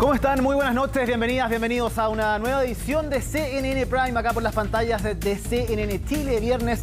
¿Cómo están? Muy buenas noches, bienvenidas, bienvenidos a una nueva edición de CNN Prime, acá por las pantallas de CNN Chile, viernes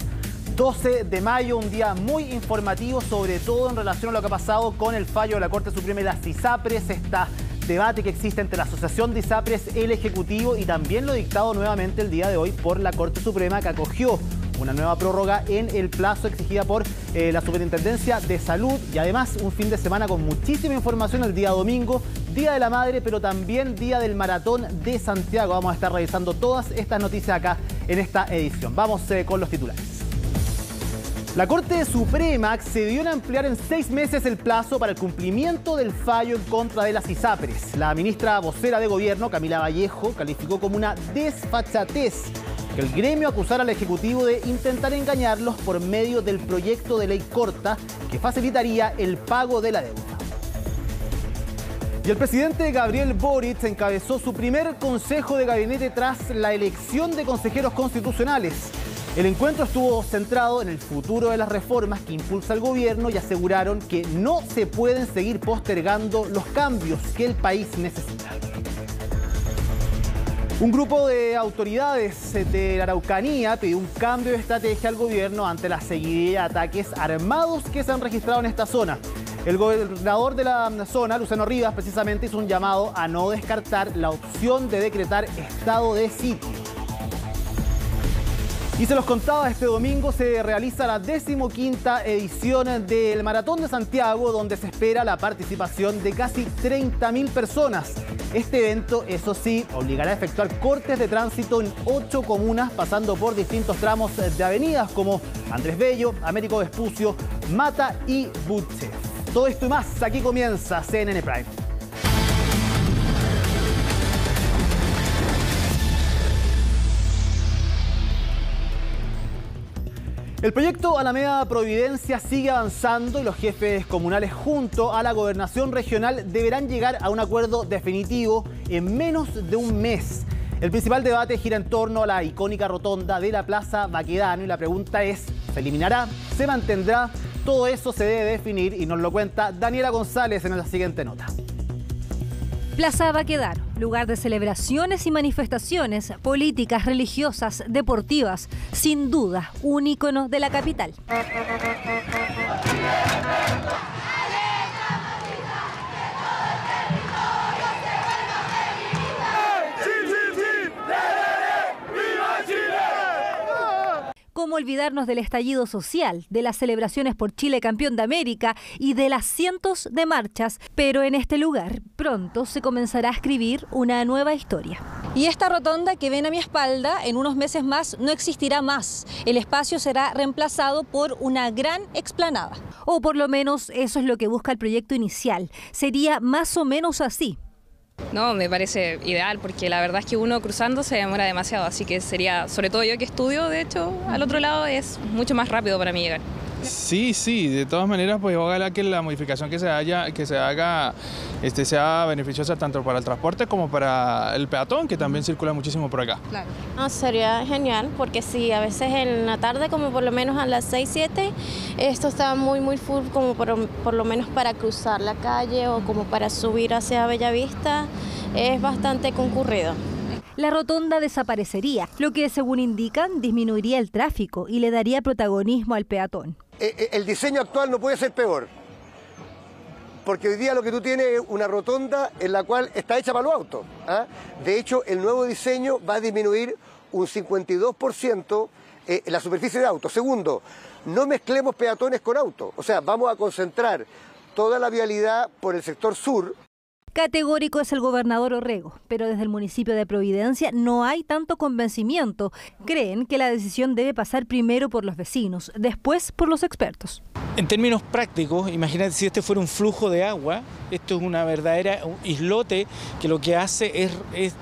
12 de mayo, un día muy informativo, sobre todo en relación a lo que ha pasado con el fallo de la Corte Suprema y las ISAPRES, este debate que existe entre la Asociación de ISAPRES, el Ejecutivo y también lo dictado nuevamente el día de hoy por la Corte Suprema, que acogió una nueva prórroga en el plazo exigida por la Superintendencia de Salud, y además un fin de semana con muchísima información el día domingo, Día de la Madre, pero también Día del Maratón de Santiago. Vamos a estar revisando todas estas noticias acá en esta edición. Vamos con los titulares. La Corte Suprema accedió a ampliar en 6 meses el plazo para el cumplimiento del fallo en contra de las ISAPRES. La ministra vocera de Gobierno, Camila Vallejo, calificó como una desfachatez que el gremio acusara al Ejecutivo de intentar engañarlos por medio del proyecto de ley corta que facilitaría el pago de la deuda. Y el presidente Gabriel Boric encabezó su primer consejo de gabinete tras la elección de consejeros constitucionales. El encuentro estuvo centrado en el futuro de las reformas que impulsa el gobierno y aseguraron que no se pueden seguir postergando los cambios que el país necesita. Un grupo de autoridades de la Araucanía pidió un cambio de estrategia al gobierno ante la seguidilla de ataques armados que se han registrado en esta zona. El gobernador de la zona, Luciano Rivas, precisamente hizo un llamado a no descartar la opción de decretar estado de sitio. Y se los contaba, este domingo se realiza la 15ª edición del Maratón de Santiago, donde se espera la participación de casi 30.000 personas. Este evento, eso sí, obligará a efectuar cortes de tránsito en 8 comunas, pasando por distintos tramos de avenidas como Andrés Bello, Américo Vespucio, Mata y Butche. Todo esto y más, aquí comienza CNN Prime. El proyecto Alameda Providencia sigue avanzando y los jefes comunales junto a la gobernación regional deberán llegar a un acuerdo definitivo en menos de un mes. El principal debate gira en torno a la icónica rotonda de la Plaza Baquedano y la pregunta es, ¿se eliminará? ¿Se mantendrá? Todo eso se debe definir y nos lo cuenta Daniela González en la siguiente nota. Plaza Baquedano, lugar de celebraciones y manifestaciones políticas, religiosas, deportivas, sin duda un ícono de la capital. ¿Cómo olvidarnos del estallido social, de las celebraciones por Chile campeón de América y de las cientos de marchas? Pero en este lugar pronto se comenzará a escribir una nueva historia. Y esta rotonda que ven a mi espalda, en unos meses más no existirá más. El espacio será reemplazado por una gran explanada. O por lo menos eso es lo que busca el proyecto inicial. Sería más o menos así. No, me parece ideal porque la verdad es que uno cruzando se demora demasiado, así que sería, sobre todo yo que estudio, de hecho, al otro lado es mucho más rápido para mí llegar. Sí, de todas maneras, pues ojalá que la modificación que se haga sea beneficiosa tanto para el transporte como para el peatón, que también circula muchísimo por acá. Claro. Sería genial, porque sí, a veces en la tarde, como por lo menos a las 6, 7, esto está muy full, como por lo menos para cruzar la calle o como para subir hacia Bellavista, es bastante concurrido. La rotonda desaparecería, lo que según indican disminuiría el tráfico y le daría protagonismo al peatón. El diseño actual no puede ser peor, porque hoy día lo que tú tienes es una rotonda en la cual está hecha para los autos. De hecho, el nuevo diseño va a disminuir un 52% la superficie de autos. Segundo, no mezclemos peatones con autos, o sea, vamos a concentrar toda la vialidad por el sector sur. Categórico es el gobernador Orrego, pero desde el municipio de Providencia no hay tanto convencimiento. Creen que la decisión debe pasar primero por los vecinos, después por los expertos. En términos prácticos, imagínate si este fuera un flujo de agua, esto es una verdadera islote que lo que hace es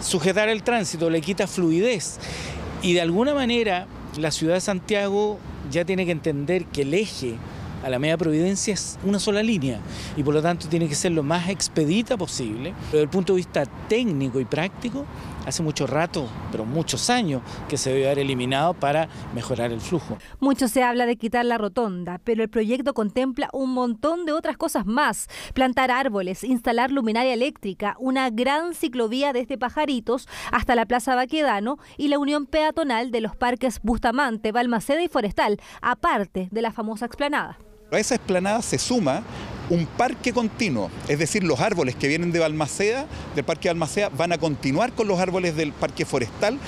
sujetar el tránsito, le quita fluidez. Y de alguna manera la ciudad de Santiago ya tiene que entender que el eje Alameda Providencia es una sola línea y por lo tanto tiene que ser lo más expedita posible. Pero desde el punto de vista técnico y práctico, hace mucho rato, pero muchos años, que se debe haber eliminado para mejorar el flujo. Mucho se habla de quitar la rotonda, pero el proyecto contempla un montón de otras cosas más. Plantar árboles, instalar luminaria eléctrica, una gran ciclovía desde Pajaritos hasta la Plaza Baquedano y la unión peatonal de los parques Bustamante, Balmaceda y Forestal, aparte de la famosa explanada. A esa explanada se suma un parque continuo, es decir, los árboles que vienen de Balmaceda, del parque Balmaceda, van a continuar con los árboles del parque Forestal,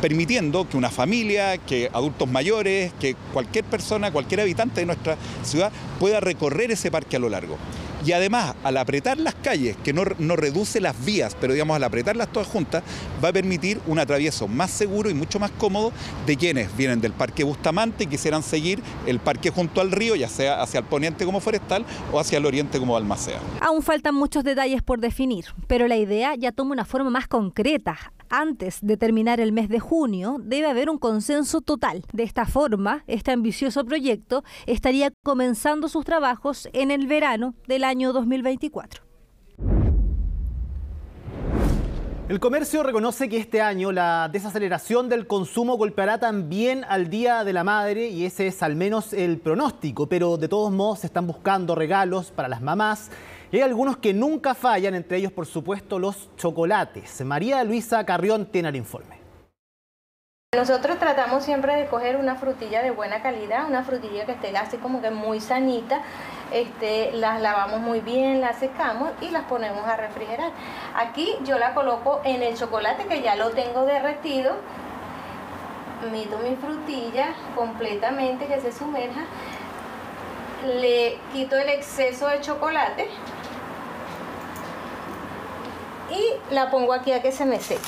permitiendo que una familia, que adultos mayores, que cualquier persona, cualquier habitante de nuestra ciudad pueda recorrer ese parque a lo largo. Y además, al apretar las calles, que no reduce las vías, pero digamos al apretarlas todas juntas, va a permitir un atravieso más seguro y mucho más cómodo de quienes vienen del Parque Bustamante y quisieran seguir el parque junto al río, ya sea hacia el poniente como Forestal o hacia el oriente como Balmaceda. Aún faltan muchos detalles por definir, pero la idea ya toma una forma más concreta. Antes de terminar el mes de junio, debe haber un consenso total. De esta forma, este ambicioso proyecto estaría comenzando sus trabajos en el verano del año 2024. El comercio reconoce que este año la desaceleración del consumo golpeará también al Día de la Madre y ese es al menos el pronóstico, pero de todos modos se están buscando regalos para las mamás. Y hay algunos que nunca fallan, entre ellos, por supuesto, los chocolates. María Luisa Carrión tiene el informe. Nosotros tratamos siempre de coger una frutilla de buena calidad, una frutilla que esté así como que muy sanita. Las lavamos muy bien, las secamos y las ponemos a refrigerar. Aquí yo la coloco en el chocolate que ya lo tengo derretido. Meto mi frutilla completamente que se sumerja. Le quito el exceso de chocolate y la pongo aquí a que se me seque.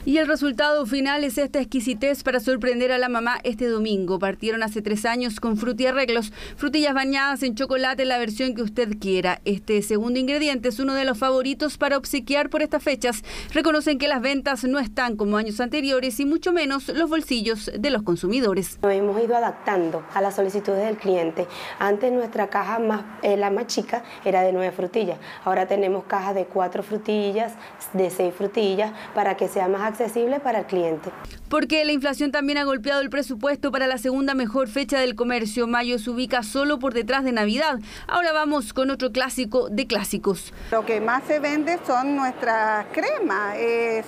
Y el resultado final es esta exquisitez para sorprender a la mamá este domingo. Partieron hace 3 años con Frutiarreglos, frutillas bañadas en chocolate, la versión que usted quiera. Este segundo ingrediente es uno de los favoritos para obsequiar por estas fechas. Reconocen que las ventas no están como años anteriores y mucho menos los bolsillos de los consumidores. Nos hemos ido adaptando a las solicitudes del cliente. Antes nuestra caja la más chica era de 9 frutillas. Ahora tenemos cajas de 4 frutillas, de 6 frutillas, para que sea más accesible para el cliente. Porque la inflación también ha golpeado el presupuesto para la segunda mejor fecha del comercio. Mayo se ubica solo por detrás de Navidad. Ahora vamos con otro clásico de clásicos. Lo que más se vende son nuestras cremas. Es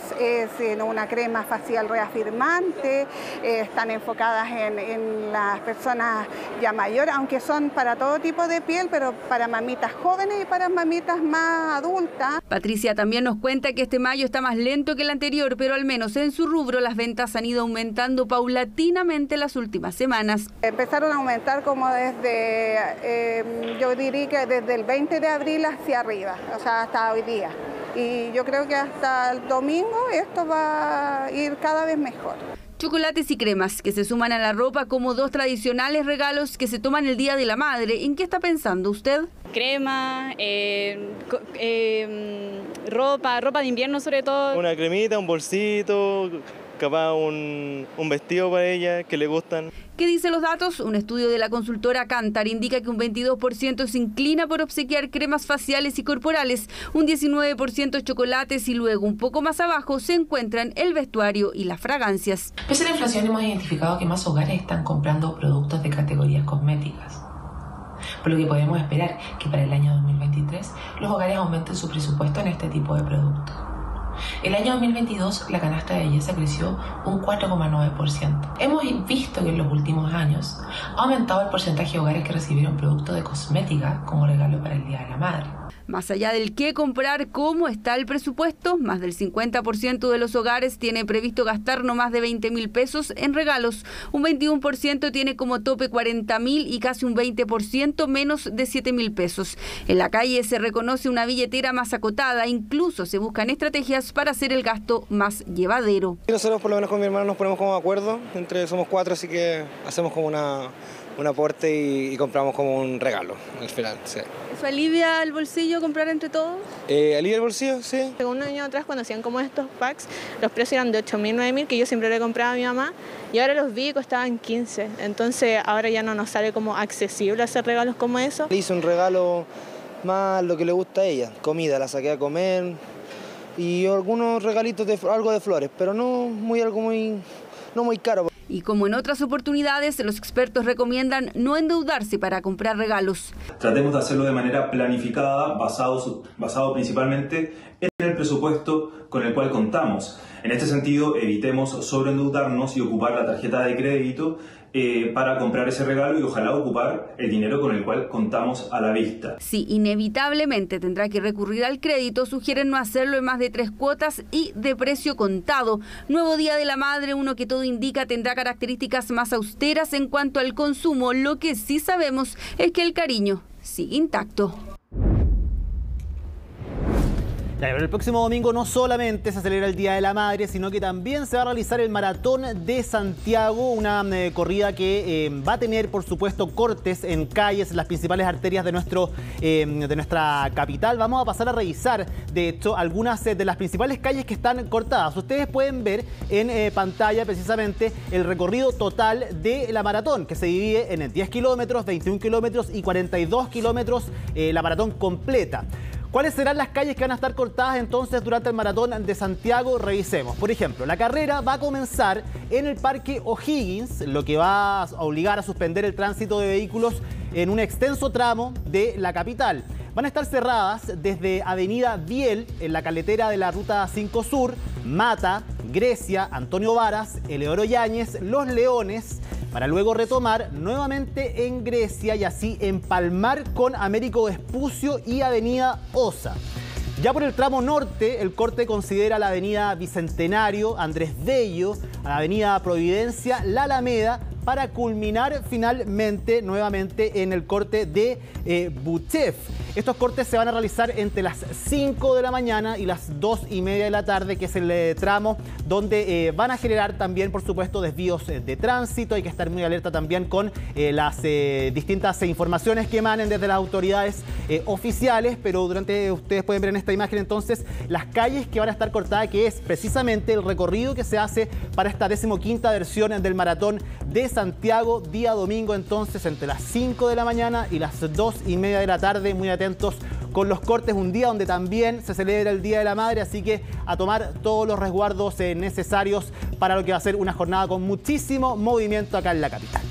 una crema facial reafirmante. Están enfocadas en las personas ya mayores, aunque son para todo tipo de piel, pero para mamitas jóvenes y para mamitas más adultas. Patricia también nos cuenta que este mayo está más lento que el anterior, pero al menos en su rubro las ventas han ido aumentando paulatinamente las últimas semanas. Empezaron a aumentar como desde, yo diría que desde el 20 de abril hacia arriba, o sea, hasta hoy día. Y yo creo que hasta el domingo esto va a ir cada vez mejor. Chocolates y cremas que se suman a la ropa como 2 tradicionales regalos que se toman el Día de la Madre. ¿En qué está pensando usted? Crema, ropa de invierno sobre todo. Una cremita, un bolsito, capaz un vestido para ella que le gustan. ¿Qué dicen los datos? Un estudio de la consultora Kantar indica que un 22% se inclina por obsequiar cremas faciales y corporales, un 19% chocolates y luego un poco más abajo se encuentran el vestuario y las fragancias. Pese a la inflación hemos identificado que más hogares están comprando productos de categorías cosméticas. Por lo que podemos esperar que para el año 2023 los hogares aumenten su presupuesto en este tipo de productos. El año 2022 la canasta de belleza creció un 4,9%. Hemos visto que en los últimos años ha aumentado el porcentaje de hogares que recibieron productos de cosmética como regalo para el Día de la Madre. Más allá del qué comprar, cómo está el presupuesto, más del 50% de los hogares tiene previsto gastar no más de 20.000 pesos en regalos. Un 21% tiene como tope 40.000 y casi un 20% menos de 7.000 pesos. En la calle se reconoce una billetera más acotada, incluso se buscan estrategias para hacer el gasto más llevadero. Nosotros por lo menos con mi hermano nos ponemos como acuerdo, somos 4, así que hacemos como un aporte y compramos como un regalo al final. Sí. ¿Eso alivia el bolsillo comprar entre todos? ¿Alivia el bolsillo? Sí. Un año atrás cuando hacían como estos packs, los precios eran de 8.000, 9.000, que yo siempre le compraba a mi mamá, y ahora los vi y costaban 15. Entonces ahora ya no nos sale como accesible hacer regalos como eso. Le hice un regalo más lo que le gusta a ella, comida, la saqué a comer, y algunos regalitos de algo de flores, pero no muy caro. Y como en otras oportunidades, los expertos recomiendan no endeudarse para comprar regalos. Tratemos de hacerlo de manera planificada, basado principalmente en el presupuesto con el cual contamos. En este sentido, evitemos sobreendeudarnos y ocupar la tarjeta de crédito para comprar ese regalo y ojalá ocupar el dinero con el cual contamos a la vista. Si inevitablemente tendrá que recurrir al crédito, sugieren no hacerlo en más de 3 cuotas y de precio contado. Nuevo Día de la Madre, uno que todo indica tendrá características más austeras en cuanto al consumo. Lo que sí sabemos es que el cariño sigue intacto. Pero el próximo domingo no solamente se celebra el Día de la Madre, sino que también se va a realizar el Maratón de Santiago, una corrida que va a tener, por supuesto, cortes en calles, en las principales arterias de nuestra capital. Vamos a pasar a revisar, de hecho, algunas de las principales calles que están cortadas. Ustedes pueden ver en pantalla precisamente el recorrido total de la maratón, que se divide en 10 kilómetros, 21 kilómetros y 42 kilómetros, la maratón completa. ¿Cuáles serán las calles que van a estar cortadas entonces durante el Maratón de Santiago? Revisemos. Por ejemplo, la carrera va a comenzar en el Parque O'Higgins, lo que va a obligar a suspender el tránsito de vehículos en un extenso tramo de la capital. Van a estar cerradas desde Avenida Biel, en la carretera de la Ruta 5 Sur, Mata, Grecia, Antonio Varas, Eleodoro Yáñez, Los Leones, para luego retomar nuevamente en Grecia y así empalmar con Américo Vespucio y Avenida Osa. Ya por el tramo norte, el corte considera la Avenida Bicentenario, Andrés Bello, la Avenida Providencia, la Alameda, para culminar finalmente nuevamente en el corte de Buchef. Estos cortes se van a realizar entre las 5 de la mañana y las 2:30 de la tarde, que es el tramo donde van a generar también, por supuesto, desvíos de tránsito. Hay que estar muy alerta también con las distintas informaciones que emanen desde las autoridades oficiales, pero ustedes pueden ver en esta imagen entonces las calles que van a estar cortadas, que es precisamente el recorrido que se hace para esta 15ª versión del Maratón de Santiago, día domingo entonces entre las 5 de la mañana y las 2:30 de la tarde. Muy atentos con los cortes, un día donde también se celebra el Día de la Madre, así que a tomar todos los resguardos necesarios para lo que va a ser una jornada con muchísimo movimiento acá en la capital.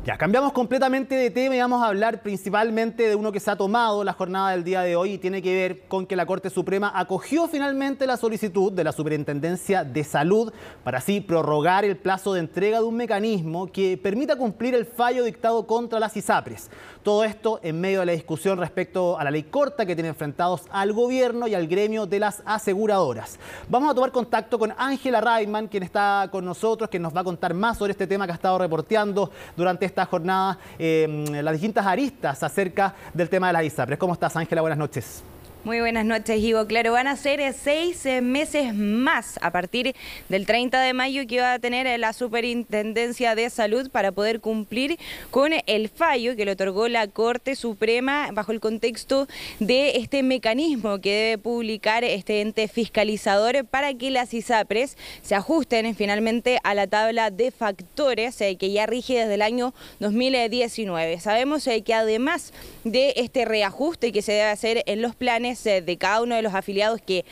Ya, cambiamos completamente de tema y vamos a hablar principalmente de uno que se ha tomado la jornada del día de hoy y tiene que ver con que la Corte Suprema acogió finalmente la solicitud de la Superintendencia de Salud para así prorrogar el plazo de entrega de un mecanismo que permita cumplir el fallo dictado contra las ISAPRES. Todo esto en medio de la discusión respecto a la ley corta que tiene enfrentados al gobierno y al gremio de las aseguradoras. Vamos a tomar contacto con Ángela Rayman, quien está con nosotros, que nos va a contar más sobre este tema que ha estado reporteando durante esta jornada, las distintas aristas acerca del tema de las ISAPRES. ¿Cómo estás, Ángela? Buenas noches. Muy buenas noches, Ivo. Claro, van a ser 6 meses más a partir del 30 de mayo que va a tener la Superintendencia de Salud para poder cumplir con el fallo que le otorgó la Corte Suprema bajo el contexto de este mecanismo que debe publicar este ente fiscalizador para que las ISAPRES se ajusten finalmente a la tabla de factores que ya rige desde el año 2019. Sabemos que además de este reajuste que se debe hacer en los planes de cada uno de los afiliados que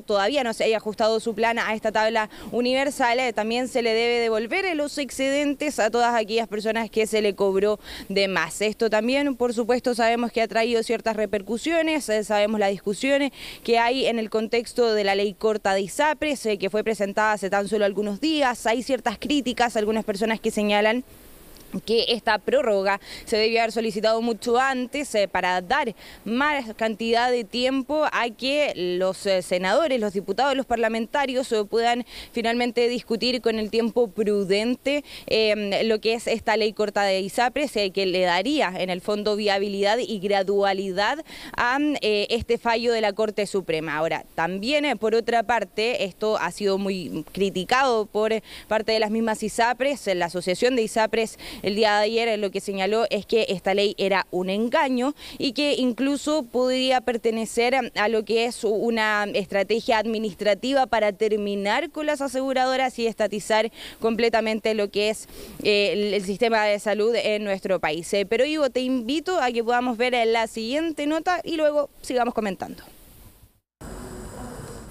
todavía no se haya ajustado su plan a esta tabla universal, también se le debe devolver los excedentes a todas aquellas personas que se le cobró de más. Esto también, por supuesto, sabemos que ha traído ciertas repercusiones, sabemos las discusiones que hay en el contexto de la ley corta de ISAPRES, que fue presentada hace tan solo algunos días. Hay ciertas críticas, algunas personas que señalan que esta prórroga se debía haber solicitado mucho antes para dar más cantidad de tiempo a que los senadores, los diputados, los parlamentarios puedan finalmente discutir con el tiempo prudente lo que es esta ley corta de ISAPRES, que le daría en el fondo viabilidad y gradualidad a este fallo de la Corte Suprema. Ahora, también por otra parte, esto ha sido muy criticado por parte de las mismas ISAPRES, la Asociación de ISAPRES el día de ayer lo que señaló es que esta ley era un engaño y que incluso podría pertenecer a lo que es una estrategia administrativa para terminar con las aseguradoras y estatizar completamente lo que es el sistema de salud en nuestro país. Pero Ivo, te invito a que podamos ver la siguiente nota y luego sigamos comentando.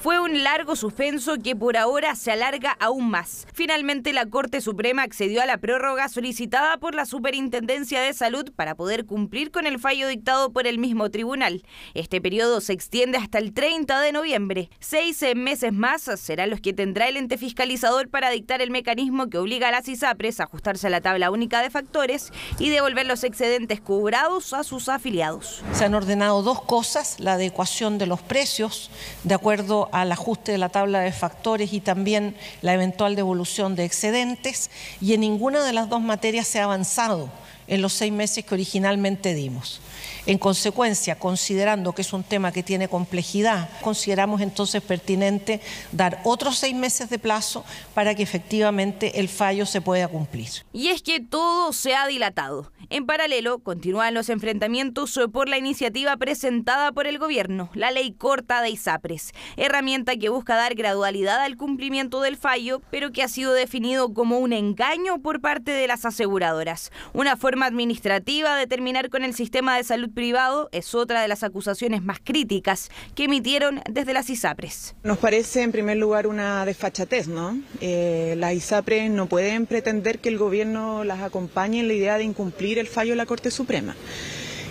Fue un largo suspenso que por ahora se alarga aún más. Finalmente la Corte Suprema accedió a la prórroga solicitada por la Superintendencia de Salud para poder cumplir con el fallo dictado por el mismo tribunal. Este periodo se extiende hasta el 30 de noviembre. 6 meses más serán los que tendrá el ente fiscalizador para dictar el mecanismo que obliga a las ISAPRES a ajustarse a la tabla única de factores y devolver los excedentes cobrados a sus afiliados. Se han ordenado dos cosas: la adecuación de los precios de acuerdo al ajuste de la tabla de factores y también la eventual devolución de excedentes, y en ninguna de las dos materias se ha avanzado en los 6 meses que originalmente dimos. En consecuencia, considerando que es un tema que tiene complejidad, consideramos entonces pertinente dar otros 6 meses de plazo para que efectivamente el fallo se pueda cumplir. Y es que todo se ha dilatado. En paralelo, continúan los enfrentamientos por la iniciativa presentada por el gobierno, la ley corta de ISAPRES, herramienta que busca dar gradualidad al cumplimiento del fallo, pero que ha sido definido como un engaño por parte de las aseguradoras. Una forma administrativa de terminar con el sistema de salud privado es otra de las acusaciones más críticas que emitieron desde las ISAPRES. Nos parece en primer lugar una desfachatez, ¿no? Las ISAPRES no pueden pretender que el gobierno las acompañe en la idea de incumplir el fallo de la Corte Suprema.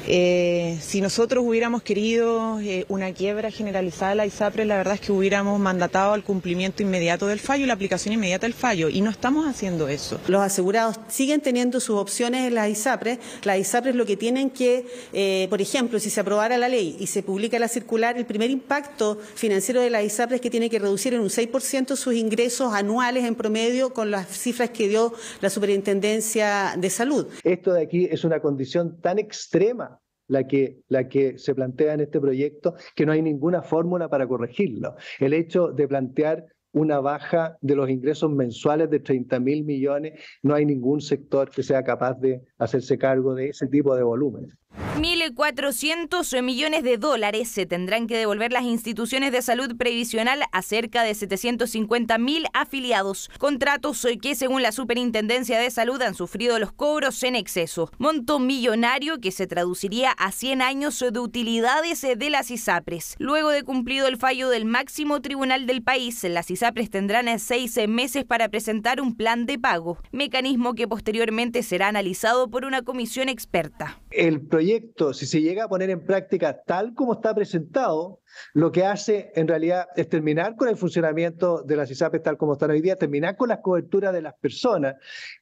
Si nosotros hubiéramos querido una quiebra generalizada de la ISAPRES, la verdad es que hubiéramos mandatado al cumplimiento inmediato del fallo y la aplicación inmediata del fallo, y no estamos haciendo eso. Los asegurados siguen teniendo sus opciones en las ISAPRES. Las ISAPRES lo que tienen que, por ejemplo, si se aprobara la ley y se publica la circular, el primer impacto financiero de las ISAPRES es que tiene que reducir en un 6% sus ingresos anuales en promedio con las cifras que dio la Superintendencia de Salud. Esto de aquí es una condición tan extrema la que se plantea en este proyecto, que no hay ninguna fórmula para corregirlo. El hecho de plantear una baja de los ingresos mensuales de 30.000 millones, no hay ningún sector que sea capaz de hacerse cargo de ese tipo de volúmenes. 1.400 millones de dólares se tendrán que devolver las instituciones de salud previsional a cerca de 750.000 afiliados. Contratos que, según la Superintendencia de Salud, han sufrido los cobros en exceso. Monto millonario que se traduciría a 100 años de utilidades de las ISAPRES. Luego de cumplido el fallo del máximo tribunal del país, las ISAPRES tendrán 6 meses para presentar un plan de pago, mecanismo que posteriormente será analizado por una comisión experta. El proyecto, si se llega a poner en práctica tal como está presentado, lo que hace en realidad es terminar con el funcionamiento de las ISAPRES tal como están hoy día, terminar con las coberturas de las personas,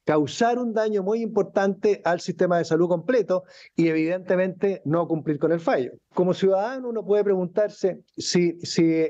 causar un daño muy importante al sistema de salud completo y evidentemente no cumplir con el fallo. Como ciudadano uno puede preguntarse si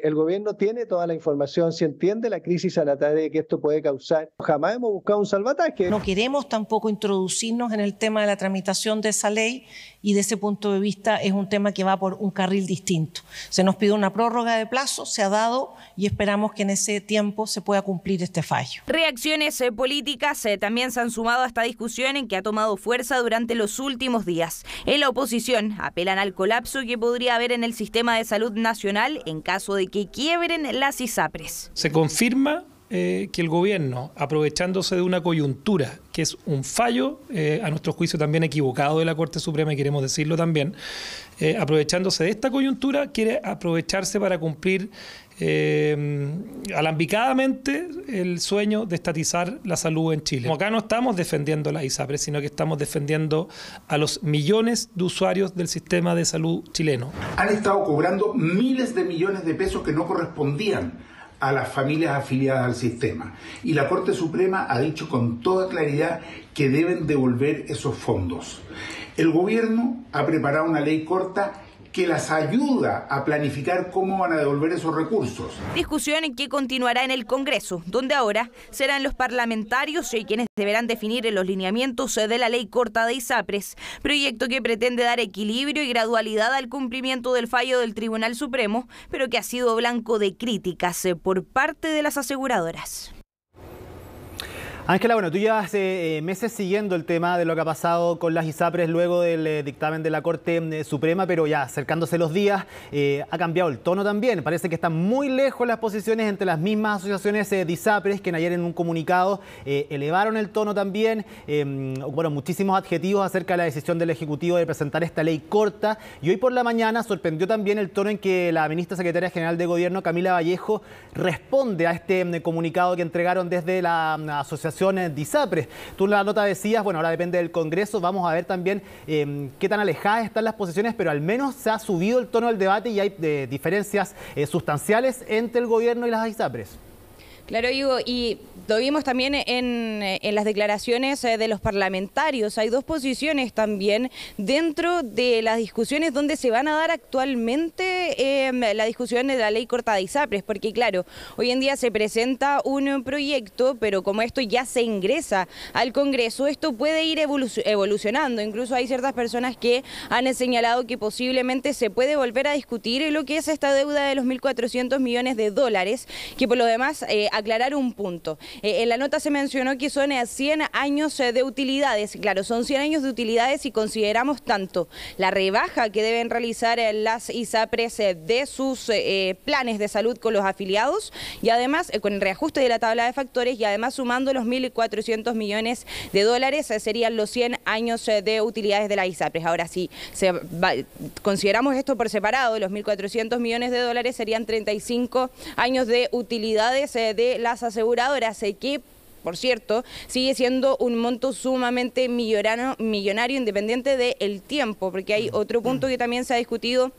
el gobierno tiene toda la información, si entiende la crisis sanitaria que esto puede causar. Jamás hemos buscado un salvataje. No queremos tampoco introducirnos en el tema de la tramitación de esa ley, y de ese punto de vista es un tema que va por un carril distinto. Se nos pide una prórroga de plazo, se ha dado, y esperamos que en ese tiempo se pueda cumplir este fallo. Reacciones políticas también se han sumado a esta discusión en que ha tomado fuerza durante los últimos días. En la oposición apelan al colapso que podría haber en el sistema de salud nacional en caso de que quiebren las ISAPRES. Se confirma que el gobierno, aprovechándose de una coyuntura que es un fallo, a nuestro juicio también equivocado de la Corte Suprema, y queremos decirlo también, aprovechándose de esta coyuntura, quiere aprovecharse para cumplir alambicadamente el sueño de estatizar la salud en Chile. Como acá no estamos defendiendo la ISAPRES, sino que estamos defendiendo a los millones de usuarios del sistema de salud chileno. Han estado cobrando miles de millones de pesos que no correspondían a las familias afiliadas al sistema. Y la Corte Suprema ha dicho con toda claridad que deben devolver esos fondos. El gobierno ha preparado una ley corta que las ayuda a planificar cómo van a devolver esos recursos. Discusión que continuará en el Congreso, donde ahora serán los parlamentarios quienes deberán definir los lineamientos de la ley corta de ISAPRES, proyecto que pretende dar equilibrio y gradualidad al cumplimiento del fallo del Tribunal Supremo, pero que ha sido blanco de críticas por parte de las aseguradoras. Ángela, bueno, tú llevas meses siguiendo el tema de lo que ha pasado con las ISAPRES luego del dictamen de la Corte Suprema, pero ya acercándose los días ha cambiado el tono también. Parece que están muy lejos las posiciones entre las mismas asociaciones de ISAPRES, que ayer en un comunicado elevaron el tono también, ocuparon muchísimos adjetivos acerca de la decisión del Ejecutivo de presentar esta ley corta. Y hoy por la mañana sorprendió también el tono en que la ministra secretaria general de Gobierno, Camila Vallejo, responde a este comunicado que entregaron desde la asociación de ISAPRES. Tú en la nota decías, bueno, ahora depende del Congreso, vamos a ver también qué tan alejadas están las posiciones, pero al menos se ha subido el tono del debate y hay diferencias sustanciales entre el gobierno y las ISAPRES. Claro, Ivo, y lo vimos también en las declaraciones de los parlamentarios. Hay dos posiciones también dentro de las discusiones donde se van a dar actualmente la discusión de la ley corta de ISAPRES, porque claro, hoy en día se presenta un proyecto, pero como esto ya se ingresa al Congreso, esto puede ir evolucionando. Incluso hay ciertas personas que han señalado que posiblemente se puede volver a discutir lo que es esta deuda de los 1.400 millones de dólares, que por lo demás aclarar un punto. En la nota se mencionó que son 100 años de utilidades. Claro, son 100 años de utilidades si consideramos tanto la rebaja que deben realizar las ISAPRES de sus planes de salud con los afiliados y además con el reajuste de la tabla de factores y además sumando los 1.400 millones de dólares serían los 100 años de utilidades de las ISAPRES. Ahora, si consideramos esto por separado, los 1.400 millones de dólares serían 35 años de utilidades de las aseguradoras, que por cierto sigue siendo un monto sumamente millonario independiente del tiempo, porque hay otro punto que también se ha discutido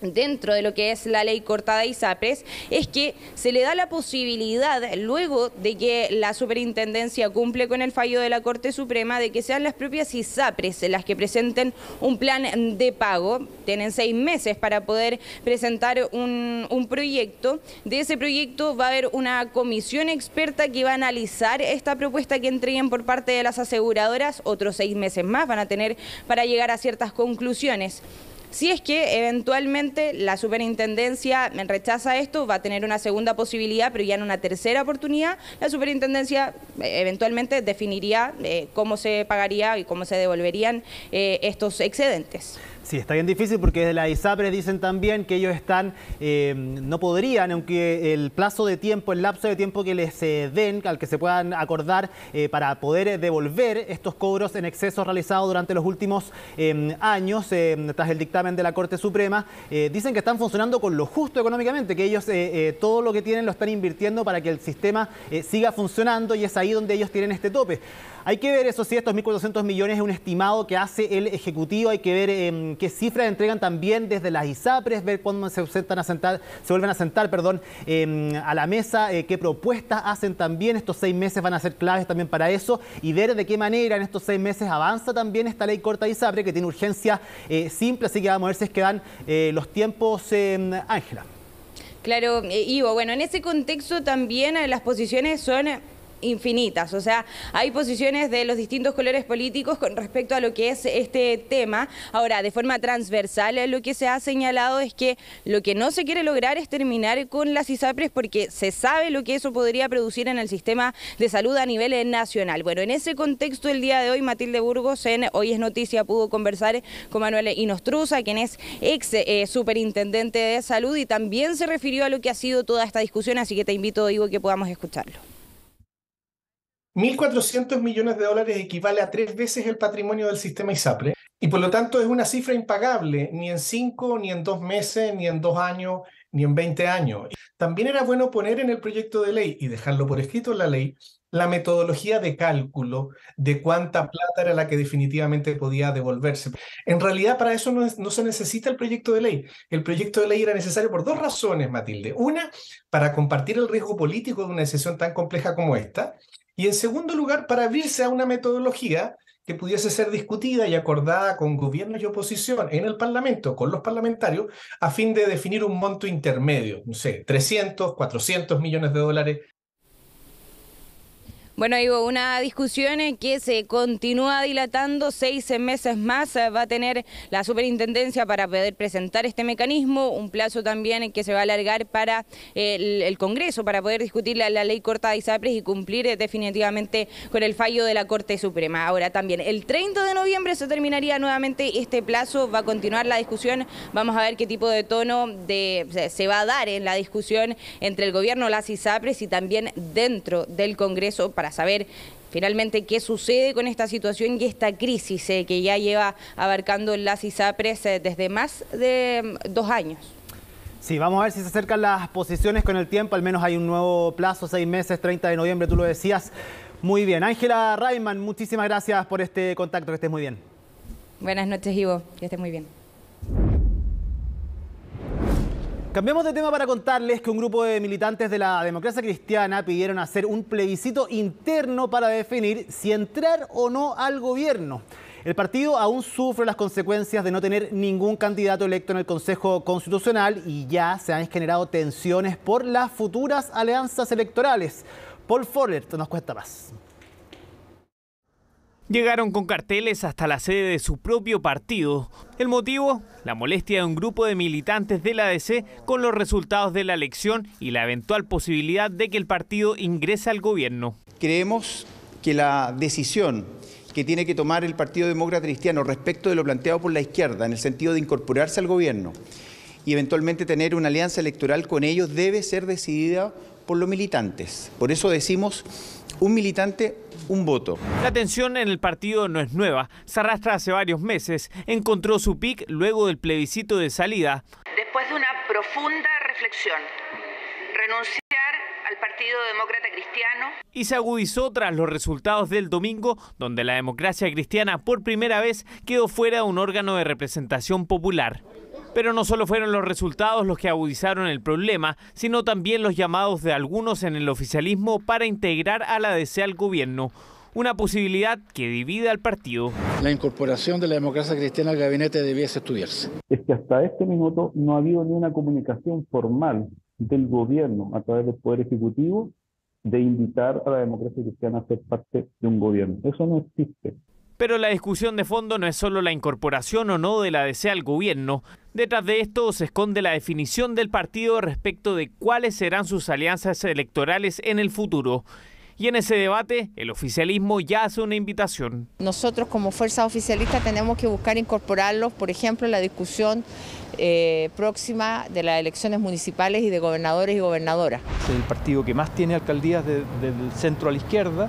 dentro de lo que es la ley corta de ISAPRES, es que se le da la posibilidad, luego de que la superintendencia cumple con el fallo de la Corte Suprema, de que sean las propias ISAPRES las que presenten un plan de pago. Tienen 6 meses para poder presentar un proyecto. De ese proyecto va a haber una comisión experta que va a analizar esta propuesta que entreguen por parte de las aseguradoras. Otros 6 meses más van a tener para llegar a ciertas conclusiones. Si es que eventualmente la superintendencia rechaza esto, va a tener una segunda posibilidad, pero ya en una tercera oportunidad, la superintendencia eventualmente definiría cómo se pagaría y cómo se devolverían estos excedentes. Sí, está bien difícil porque desde la ISAPRES dicen también que ellos no podrían, aunque el plazo de tiempo, el lapso de tiempo que les den, al que se puedan acordar para poder devolver estos cobros en exceso realizados durante los últimos años, tras el dictamen de la Corte Suprema, dicen que están funcionando con lo justo económicamente, que ellos todo lo que tienen lo están invirtiendo para que el sistema siga funcionando y es ahí donde ellos tienen este tope. Hay que ver eso, si estos 1.400 millones es un estimado que hace el Ejecutivo, hay que ver qué cifras entregan también desde las ISAPRES, ver cuándo se vuelven a sentar a la mesa, qué propuestas hacen también. Estos 6 meses van a ser claves también para eso y ver de qué manera en estos 6 meses avanza también esta ley corta de ISAPRES, que tiene urgencia simple, así que vamos a ver si es que dan los tiempos, Ángela. Claro, Ivo, bueno, en ese contexto también las posiciones son infinitas, o sea, hay posiciones de los distintos colores políticos con respecto a lo que es este tema. Ahora, de forma transversal, lo que se ha señalado es que lo que no se quiere lograr es terminar con las ISAPRES porque se sabe lo que eso podría producir en el sistema de salud a nivel nacional. Bueno, en ese contexto, el día de hoy, Matilde Burgos, en Hoy es Noticia, pudo conversar con Manuel Inostroza, quien es ex superintendente de salud, y también se refirió a lo que ha sido toda esta discusión, así que te invito, Ivo, que podamos escucharlo. 1.400 millones de dólares equivale a 3 veces el patrimonio del sistema ISAPRES y por lo tanto es una cifra impagable, ni en 5, ni en 2 meses, ni en 2 años, ni en 20 años. También era bueno poner en el proyecto de ley y dejarlo por escrito en la ley la metodología de cálculo de cuánta plata era la que definitivamente podía devolverse. En realidad para eso no se necesita el proyecto de ley. El proyecto de ley era necesario por 2 razones, Matilde. Una, para compartir el riesgo político de una decisión tan compleja como esta. Y en segundo lugar, para abrirse a una metodología que pudiese ser discutida y acordada con gobiernos y oposición en el Parlamento, con los parlamentarios, a fin de definir un monto intermedio, no sé, 300, 400 millones de dólares. Bueno, Ivo, una discusión que se continúa dilatando, 6 meses más va a tener la superintendencia para poder presentar este mecanismo, un plazo también que se va a alargar para el Congreso, para poder discutir la ley corta de ISAPRES y cumplir definitivamente con el fallo de la Corte Suprema. Ahora también, el 30 de noviembre se terminaría nuevamente este plazo, va a continuar la discusión, vamos a ver qué tipo de tono se va a dar en la discusión entre el gobierno, las ISAPRES y también dentro del Congreso para saber finalmente qué sucede con esta situación y esta crisis que ya lleva abarcando las ISAPRES desde más de 2 años. Sí, vamos a ver si se acercan las posiciones con el tiempo, al menos hay un nuevo plazo, 6 meses, 30 de noviembre, tú lo decías. Muy bien, Ángela Rayman, muchísimas gracias por este contacto, que estés muy bien. Buenas noches, Ivo, que estés muy bien. Cambiamos de tema para contarles que un grupo de militantes de la Democracia Cristiana pidieron hacer un plebiscito interno para definir si entrar o no al gobierno. El partido aún sufre las consecuencias de no tener ningún candidato electo en el Consejo Constitucional y ya se han generado tensiones por las futuras alianzas electorales. Paul Follert nos cuenta más. Llegaron con carteles hasta la sede de su propio partido. ¿El motivo? La molestia de un grupo de militantes de la ADC con los resultados de la elección y la eventual posibilidad de que el partido ingrese al gobierno. Creemos que la decisión que tiene que tomar el Partido Demócrata Cristiano respecto de lo planteado por la izquierda, en el sentido de incorporarse al gobierno y eventualmente tener una alianza electoral con ellos, debe ser decidida por los militantes. Por eso decimos: un militante, un voto. La tensión en el partido no es nueva, se arrastra hace varios meses, encontró su pic luego del plebiscito de salida. Después de una profunda reflexión, renunciar al Partido Demócrata Cristiano. Y se agudizó tras los resultados del domingo, donde la Democracia Cristiana por primera vez quedó fuera de un órgano de representación popular. Pero no solo fueron los resultados los que agudizaron el problema, sino también los llamados de algunos en el oficialismo para integrar a la ADC al gobierno, una posibilidad que divide al partido. La incorporación de la Democracia Cristiana al gabinete debiese estudiarse. Es que hasta este minuto no ha habido ni una comunicación formal del gobierno a través del Poder Ejecutivo de invitar a la Democracia Cristiana a ser parte de un gobierno. Eso no existe. Pero la discusión de fondo no es solo la incorporación o no de la ADC al gobierno. Detrás de esto se esconde la definición del partido respecto de cuáles serán sus alianzas electorales en el futuro. Y en ese debate, el oficialismo ya hace una invitación. Nosotros como fuerza oficialista tenemos que buscar incorporarlos, por ejemplo, en la discusión próxima de las elecciones municipales y de gobernadores y gobernadoras. Es el partido que más tiene alcaldías del centro a la izquierda.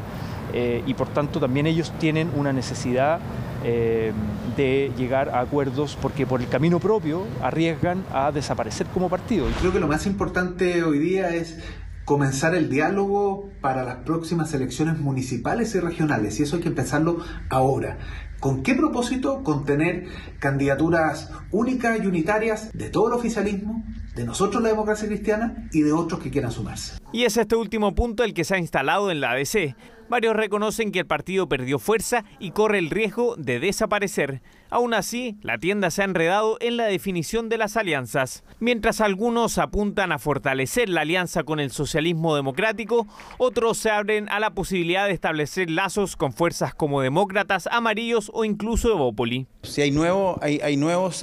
Y por tanto también ellos tienen una necesidad de llegar a acuerdos porque por el camino propio arriesgan a desaparecer como partido. Creo que lo más importante hoy día es comenzar el diálogo para las próximas elecciones municipales y regionales, y eso hay que empezarlo ahora. ¿Con qué propósito? Con tener candidaturas únicas y unitarias de todo el oficialismo, de nosotros la Democracia Cristiana y de otros que quieran sumarse. Y es este último punto el que se ha instalado en la ADC. Varios reconocen que el partido perdió fuerza y corre el riesgo de desaparecer. Aún así, la tienda se ha enredado en la definición de las alianzas. Mientras algunos apuntan a fortalecer la alianza con el socialismo democrático, otros se abren a la posibilidad de establecer lazos con fuerzas como demócratas, amarillos o incluso Evópoli. Si hay nuevos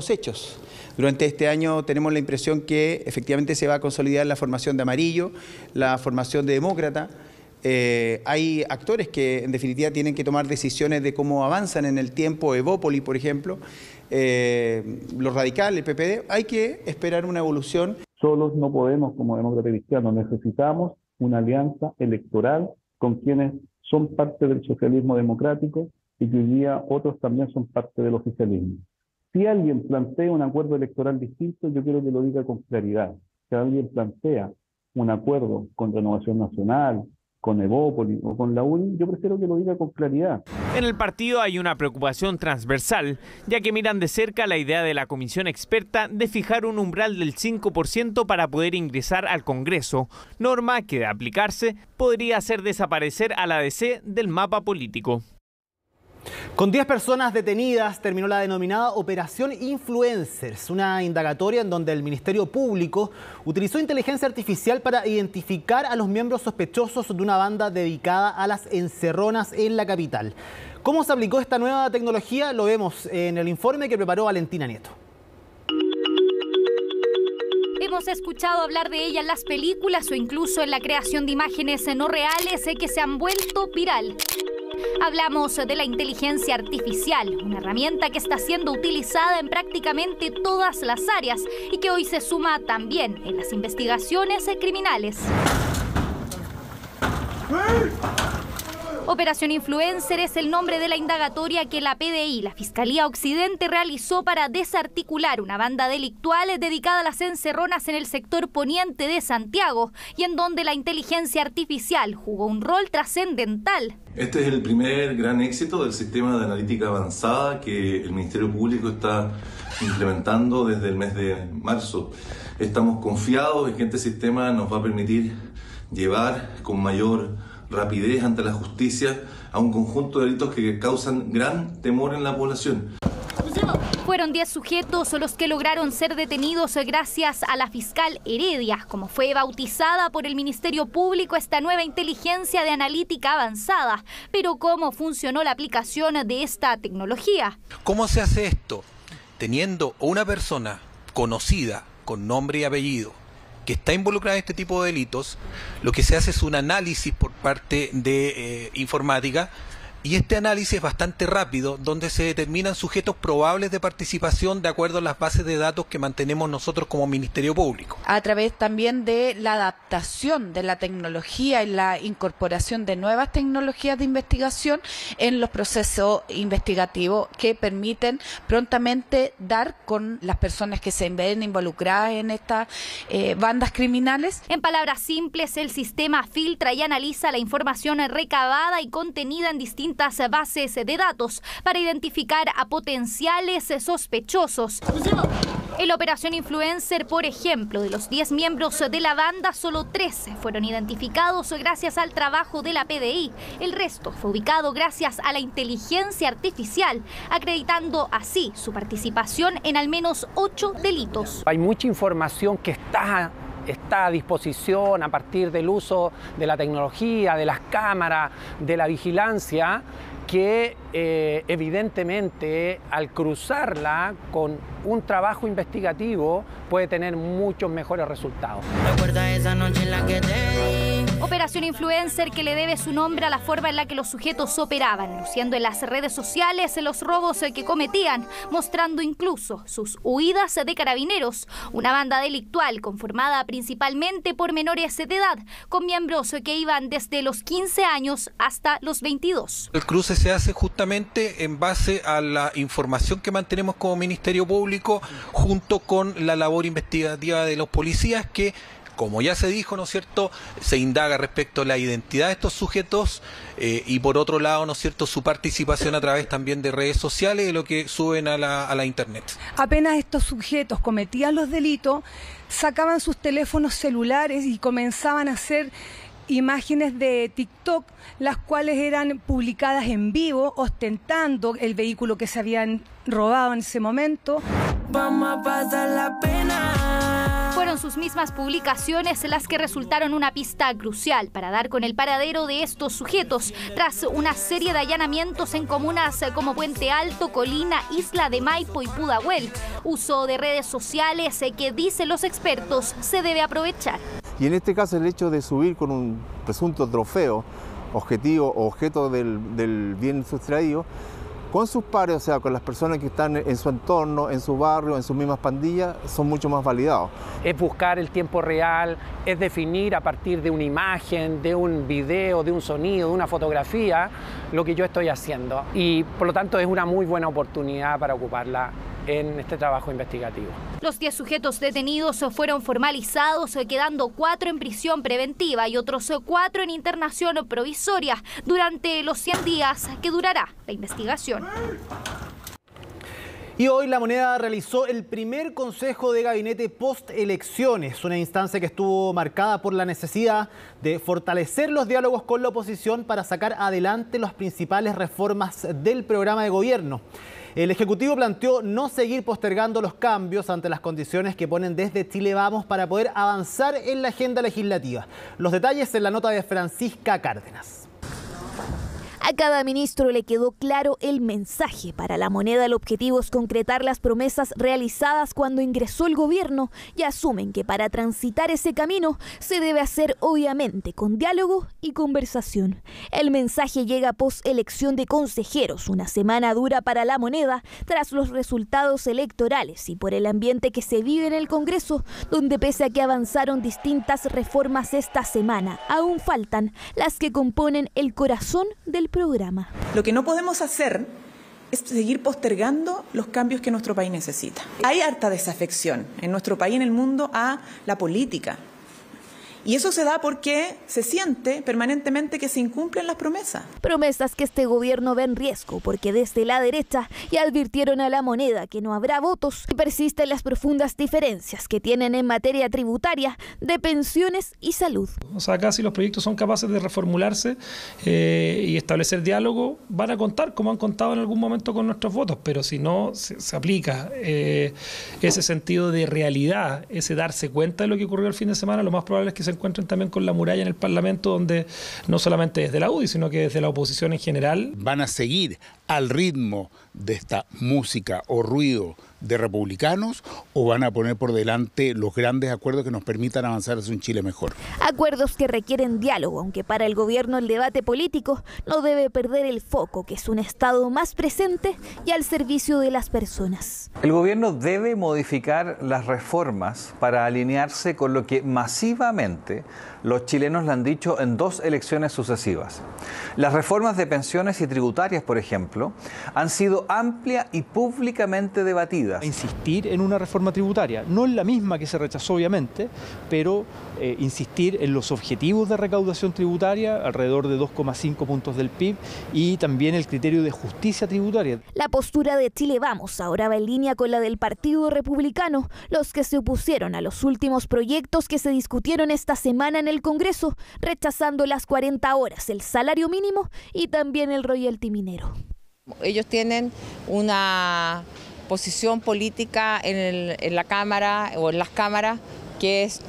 hechos. Durante este año tenemos la impresión que efectivamente se va a consolidar la formación de amarillo, la formación de demócrata. Hay actores que en definitiva tienen que tomar decisiones de cómo avanzan en el tiempo, Evópoli por ejemplo, los radicales, el PPD, hay que esperar una evolución. Solos no podemos como demócratas cristianos, necesitamos una alianza electoral con quienes son parte del socialismo democrático y que hoy día otros también son parte del oficialismo. Si alguien plantea un acuerdo electoral distinto, yo quiero que lo diga con claridad. Si alguien plantea un acuerdo con Renovación Nacional, con Evópoli o con la UDI, yo prefiero que lo diga con claridad. En el partido hay una preocupación transversal, ya que miran de cerca la idea de la comisión experta de fijar un umbral del 5% para poder ingresar al Congreso, norma que de aplicarse podría hacer desaparecer a la ADC del mapa político. Con 10 personas detenidas terminó la denominada Operación Influencers, una indagatoria en donde el Ministerio Público utilizó inteligencia artificial para identificar a los miembros sospechosos de una banda dedicada a las encerronas en la capital. ¿Cómo se aplicó esta nueva tecnología? Lo vemos en el informe que preparó Valentina Nieto. Hemos escuchado hablar de ella en las películas o incluso en la creación de imágenes no reales que se han vuelto viral. Hablamos de la inteligencia artificial, una herramienta que está siendo utilizada en prácticamente todas las áreas y que hoy se suma también en las investigaciones criminales. Operación Influencer es el nombre de la indagatoria que la PDI, la Fiscalía Occidente, realizó para desarticular una banda delictual dedicada a las encerronas en el sector poniente de Santiago y en donde la inteligencia artificial jugó un rol trascendental. Este es el primer gran éxito del sistema de analítica avanzada que el Ministerio Público está implementando desde el mes de marzo. Estamos confiados en que este sistema nos va a permitir llevar con mayor rapidez ante la justicia a un conjunto de delitos que causan gran temor en la población. Fueron 10 sujetos los que lograron ser detenidos gracias a la fiscal Heredia, como fue bautizada por el Ministerio Público esta nueva inteligencia de analítica avanzada. Pero ¿cómo funcionó la aplicación de esta tecnología? ¿Cómo se hace esto? Teniendo una persona conocida con nombre y apellido que está involucrada en este tipo de delitos, lo que se hace es un análisis por parte de informática, y este análisis es bastante rápido, donde se determinan sujetos probables de participación de acuerdo a las bases de datos que mantenemos nosotros como Ministerio Público. A través también de la adaptación de la tecnología y la incorporación de nuevas tecnologías de investigación en los procesos investigativos que permiten prontamente dar con las personas que se ven involucradas en estas bandas criminales. En palabras simples, el sistema filtra y analiza la información recabada y contenida en distintas bases de datos para identificar a potenciales sospechosos. En la Operación Influencer, por ejemplo, de los 10 miembros de la banda, solo 13 fueron identificados gracias al trabajo de la PDI. El resto fue ubicado gracias a la inteligencia artificial, acreditando así su participación en al menos 8 delitos. Hay mucha información que está a disposición a partir del uso de la tecnología, de las cámaras, de la vigilancia, que evidentemente al cruzarla con un trabajo investigativo puede tener muchos mejores resultados. ¿Recuerda esa noche en la que te di? Operación Influencer, que le debe su nombre a la forma en la que los sujetos operaban, luciendo en las redes sociales los robos que cometían, mostrando incluso sus huidas de carabineros, una banda delictual conformada principalmente por menores de edad, con miembros que iban desde los 15 años hasta los 22. El cruce se hace justamente en base a la información que mantenemos como Ministerio Público junto con la labor investigativa de los policías que, como ya se dijo, ¿no es cierto?, se indaga respecto a la identidad de estos sujetos y por otro lado, ¿no es cierto?, su participación a través también de redes sociales y lo que suben a la internet. Apenas estos sujetos cometían los delitos, sacaban sus teléfonos celulares y comenzaban a hacer imágenes de TikTok, las cuales eran publicadas en vivo, ostentando el vehículo que se habían robado en ese momento. Vamos a pasar la pena. Fueron sus mismas publicaciones las que resultaron una pista crucial para dar con el paradero de estos sujetos, tras una serie de allanamientos en comunas como Puente Alto, Colina, Isla de Maipo y Pudahuel. Uso de redes sociales que, dicen los expertos, se debe aprovechar. Y en este caso el hecho de subir con un presunto trofeo, objetivo o objeto del bien sustraído, con sus pares, o sea, con las personas que están en su entorno, en su barrio, en sus mismas pandillas, son mucho más validados. Es buscar el tiempo real, es definir a partir de una imagen, de un video, de un sonido, de una fotografía, lo que yo estoy haciendo. Y por lo tanto es una muy buena oportunidad para ocuparla en este trabajo investigativo. Los 10 sujetos detenidos fueron formalizados, quedando 4 en prisión preventiva y otros 4 en internación provisoria durante los 100 días que durará la investigación. Y hoy La Moneda realizó el primer consejo de gabinete post-elecciones, una instancia que estuvo marcada por la necesidad de fortalecer los diálogos con la oposición para sacar adelante las principales reformas del programa de gobierno. El Ejecutivo planteó no seguir postergando los cambios ante las condiciones que ponen desde Chile Vamos para poder avanzar en la agenda legislativa. Los detalles en la nota de Francisca Cárdenas. A cada ministro le quedó claro el mensaje. Para La Moneda el objetivo es concretar las promesas realizadas cuando ingresó el gobierno y asumen que para transitar ese camino se debe hacer obviamente con diálogo y conversación. El mensaje llega post elección de consejeros, una semana dura para La Moneda tras los resultados electorales y por el ambiente que se vive en el Congreso, donde pese a que avanzaron distintas reformas esta semana, aún faltan las que componen el corazón del programa. Lo que no podemos hacer es seguir postergando los cambios que nuestro país necesita. Hay harta desafección en nuestro país y en el mundo a la política. Y eso se da porque se siente permanentemente que se incumplen las promesas. Promesas que este gobierno ve en riesgo porque desde la derecha ya advirtieron a La Moneda que no habrá votos y persisten las profundas diferencias que tienen en materia tributaria, de pensiones y salud. O sea, acá si los proyectos son capaces de reformularse y establecer diálogo, van a contar como han contado en algún momento con nuestros votos, pero si no se aplica ese sentido de realidad, ese darse cuenta de lo que ocurrió el fin de semana, lo más probable es que se encuentren también con la muralla en el Parlamento, donde no solamente desde la UDI, sino que desde la oposición en general. Van a seguir al ritmo de esta música o ruido de republicanos o van a poner por delante los grandes acuerdos que nos permitan avanzar hacia un Chile mejor. Acuerdos que requieren diálogo, aunque para el gobierno el debate político no debe perder el foco, que es un Estado más presente y al servicio de las personas. El gobierno debe modificar las reformas para alinearse con lo que masivamente los chilenos le han dicho en 2 elecciones sucesivas. Las reformas de pensiones y tributarias, por ejemplo, han sido amplia y públicamente debatidas. Insistir en una reforma tributaria, no en la misma que se rechazó obviamente, pero insistir en los objetivos de recaudación tributaria, alrededor de 2,5 puntos del PIB, y también el criterio de justicia tributaria. La postura de Chile Vamos ahora va en línea con la del Partido Republicano, los que se opusieron a los últimos proyectos que se discutieron esta semana en el Congreso, rechazando las 40 horas, el salario mínimo y también el royalty minero. Ellos tienen una posición política en la Cámara o en las cámaras que es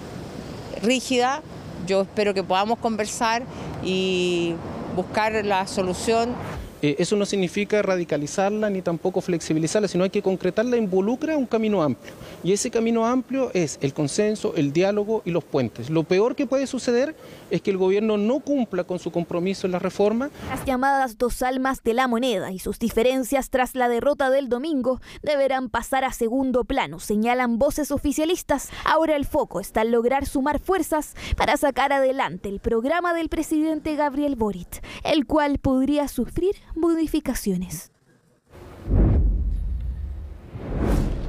rígida. Yo espero que podamos conversar y buscar la solución. Eso no significa radicalizarla ni tampoco flexibilizarla, sino hay que concretarla, involucra un camino amplio. Y ese camino amplio es el consenso, el diálogo y los puentes. Lo peor que puede suceder es que el gobierno no cumpla con su compromiso en la reforma. Las llamadas 2 almas de La Moneda y sus diferencias tras la derrota del domingo deberán pasar a segundo plano, señalan voces oficialistas. Ahora el foco está en lograr sumar fuerzas para sacar adelante el programa del presidente Gabriel Boric, el cual podría sufrir modificaciones.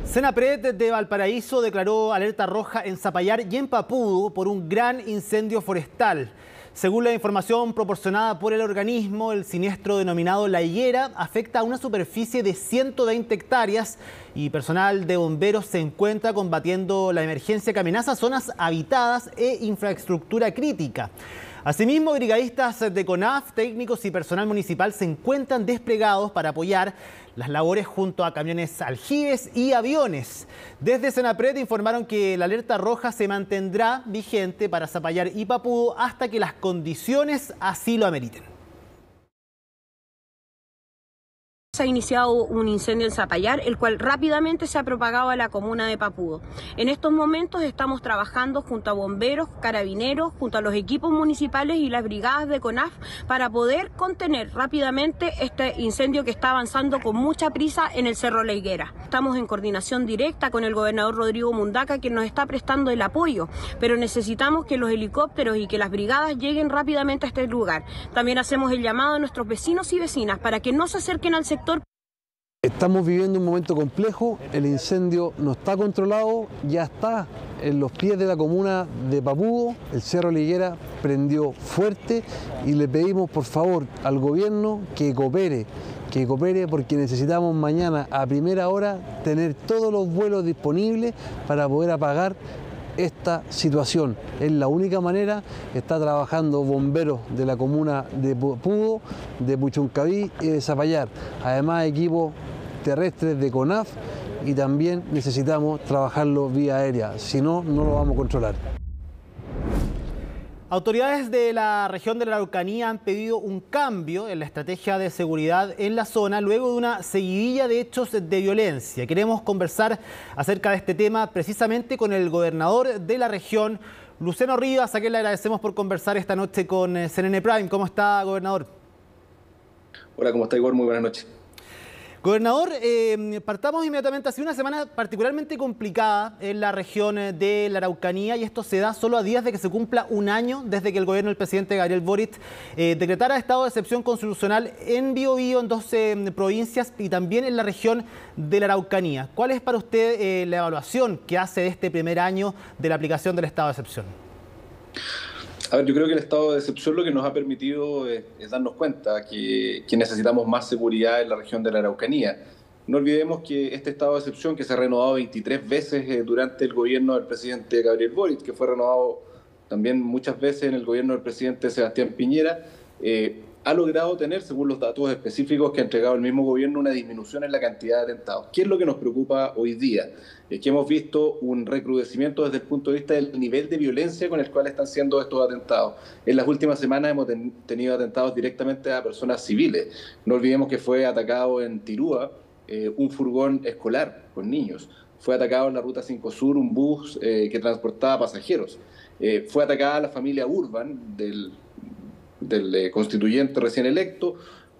Senapred de Valparaíso declaró alerta roja en Zapallar y en Papudo por un gran incendio forestal. Según la información proporcionada por el organismo, el siniestro denominado La Higuera afecta a una superficie de 120 hectáreas y personal de bomberos se encuentra combatiendo la emergencia que amenaza zonas habitadas e infraestructura crítica. Asimismo, brigadistas de CONAF, técnicos y personal municipal se encuentran desplegados para apoyar las labores junto a camiones aljibes y aviones. Desde Senapred informaron que la alerta roja se mantendrá vigente para Zapallar y Papudo hasta que las condiciones así lo ameriten. Se ha iniciado un incendio en Zapallar, el cual rápidamente se ha propagado a la comuna de Papudo. En estos momentos estamos trabajando junto a bomberos, carabineros, junto a los equipos municipales y las brigadas de CONAF para poder contener rápidamente este incendio que está avanzando con mucha prisa en el Cerro La Higuera. Estamos en coordinación directa con el gobernador Rodrigo Mundaca, que nos está prestando el apoyo, pero necesitamos que los helicópteros y que las brigadas lleguen rápidamente a este lugar. También hacemos el llamado a nuestros vecinos y vecinas para que no se acerquen al sector. Estamos viviendo un momento complejo, el incendio no está controlado, ya está en los pies de la comuna de Papudo, el Cerro La Higuera prendió fuerte y le pedimos por favor al gobierno que coopere que coopere porque necesitamos mañana a primera hora tener todos los vuelos disponibles para poder apagar esta situación. Es la única manera. Está trabajando bomberos de la comuna de Pudo, de Puchuncaví y de Zapallar. Además equipos terrestres de CONAF y también necesitamos trabajarlo vía aérea, si no, no lo vamos a controlar. Autoridades de la región de la Araucanía han pedido un cambio en la estrategia de seguridad en la zona luego de una seguidilla de hechos de violencia. Queremos conversar acerca de este tema precisamente con el gobernador de la región, Luciano Rivas, a quien le agradecemos por conversar esta noche con CNN Prime. ¿Cómo está, gobernador? Hola, ¿cómo está, Igor? Muy buenas noches. Gobernador, partamos inmediatamente. Ha sido una semana particularmente complicada en la región de la Araucanía y esto se da solo a días de que se cumpla un año desde que el gobierno del presidente Gabriel Boric decretara estado de excepción constitucional en Biobío, en 12 provincias y también en la región de la Araucanía. ¿Cuál es para usted la evaluación que hace de este primer año de la aplicación del estado de excepción? A ver, yo creo que el estado de excepción lo que nos ha permitido es darnos cuenta que necesitamos más seguridad en la región de la Araucanía. No olvidemos que este estado de excepción, que se ha renovado 23 veces durante el gobierno del presidente Gabriel Boric, que fue renovado también muchas veces en el gobierno del presidente Sebastián Piñera, ha logrado tener, según los datos específicos que ha entregado el mismo gobierno, una disminución en la cantidad de atentados. ¿Qué es lo que nos preocupa hoy día? Es que hemos visto un recrudecimiento desde el punto de vista del nivel de violencia con el cual están siendo estos atentados. En las últimas semanas hemos tenido atentados directamente a personas civiles. No olvidemos que fue atacado en Tirúa un furgón escolar con niños. Fue atacado en la Ruta 5 Sur un bus que transportaba pasajeros. Fue atacada la familia Urban del constituyente recién electo,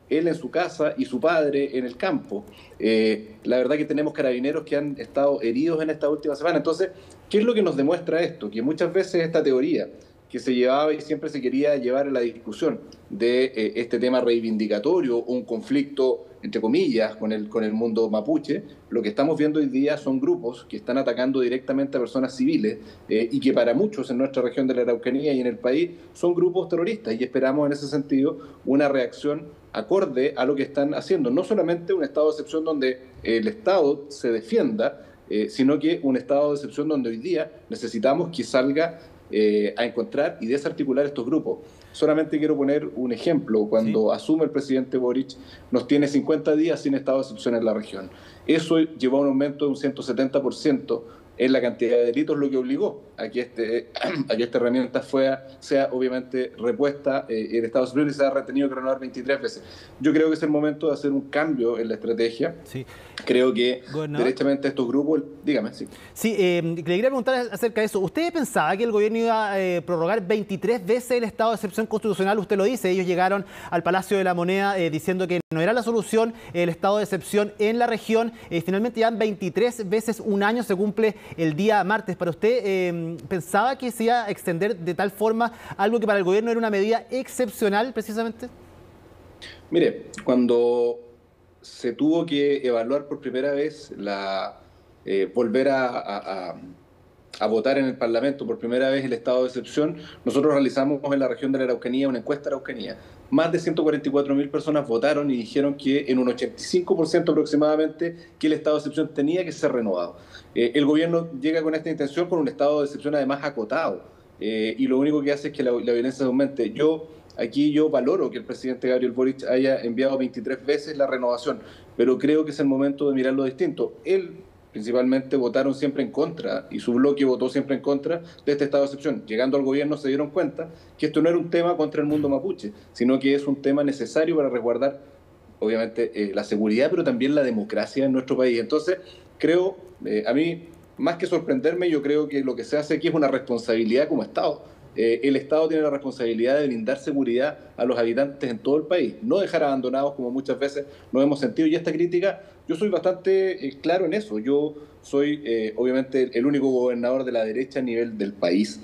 él en su casa y su padre en el campo. La verdad que tenemos carabineros que han estado heridos en esta última semana. Entonces, ¿qué es lo que nos demuestra esto? Que muchas veces esta teoría que se llevaba y siempre se quería llevar a la discusión de este tema reivindicatorio, un conflicto, entre comillas, con el mundo mapuche, lo que estamos viendo hoy día son grupos que están atacando directamente a personas civiles y que para muchos en nuestra región de la Araucanía y en el país son grupos terroristas y esperamos en ese sentido una reacción acorde a lo que están haciendo. No solamente un estado de excepción donde el Estado se defienda, sino que un estado de excepción donde hoy día necesitamos que salga a encontrar y desarticular estos grupos. Solamente quiero poner un ejemplo. Cuando asume el presidente Boric, nos tiene 50 días sin estado de excepción en la región. Eso llevó a un aumento de un 170% en la cantidad de delitos, lo que obligó a que esta herramienta sea obviamente repuesta en estado de excepción y se ha retenido que renovar 23 veces. Yo creo que es el momento de hacer un cambio en la estrategia. Sí. Creo que derechamente estos grupos... Dígame, sí. Sí, le quería preguntar acerca de eso. ¿Usted pensaba que el gobierno iba a prorrogar 23 veces el estado de excepción constitucional? Usted lo dice, ellos llegaron al Palacio de la Moneda diciendo que no era la solución el estado de excepción en la región. Finalmente ya 23 veces, un año se cumple el día martes. ¿Para usted pensaba que se iba a extender de tal forma algo que para el gobierno era una medida excepcional precisamente? Mire, cuando se tuvo que evaluar por primera vez volver a votar en el Parlamento por primera vez el estado de excepción, nosotros realizamos en la región de la Araucanía una encuesta Araucanía. Más de 144.000 personas votaron y dijeron que en un 85% aproximadamente que el estado de excepción tenía que ser renovado. El gobierno llega con esta intención con un estado de excepción además acotado y lo único que hace es que la violencia aumente. Yo valoro que el presidente Gabriel Boric haya enviado 23 veces la renovación, pero creo que es el momento de mirarlo distinto. Él principalmente votaron siempre en contra y su bloque votó siempre en contra de este estado de excepción. Llegando al gobierno se dieron cuenta que esto no era un tema contra el mundo mapuche, sino que es un tema necesario para resguardar obviamente la seguridad, pero también la democracia en nuestro país. Entonces creo, a mí más que sorprenderme, yo creo que lo que se hace aquí es una responsabilidad como Estado. El Estado tiene la responsabilidad de brindar seguridad a los habitantes en todo el país, no dejar abandonados como muchas veces nos hemos sentido. Y esta crítica, yo soy bastante claro en eso. Yo soy obviamente el único gobernador de la derecha a nivel del país,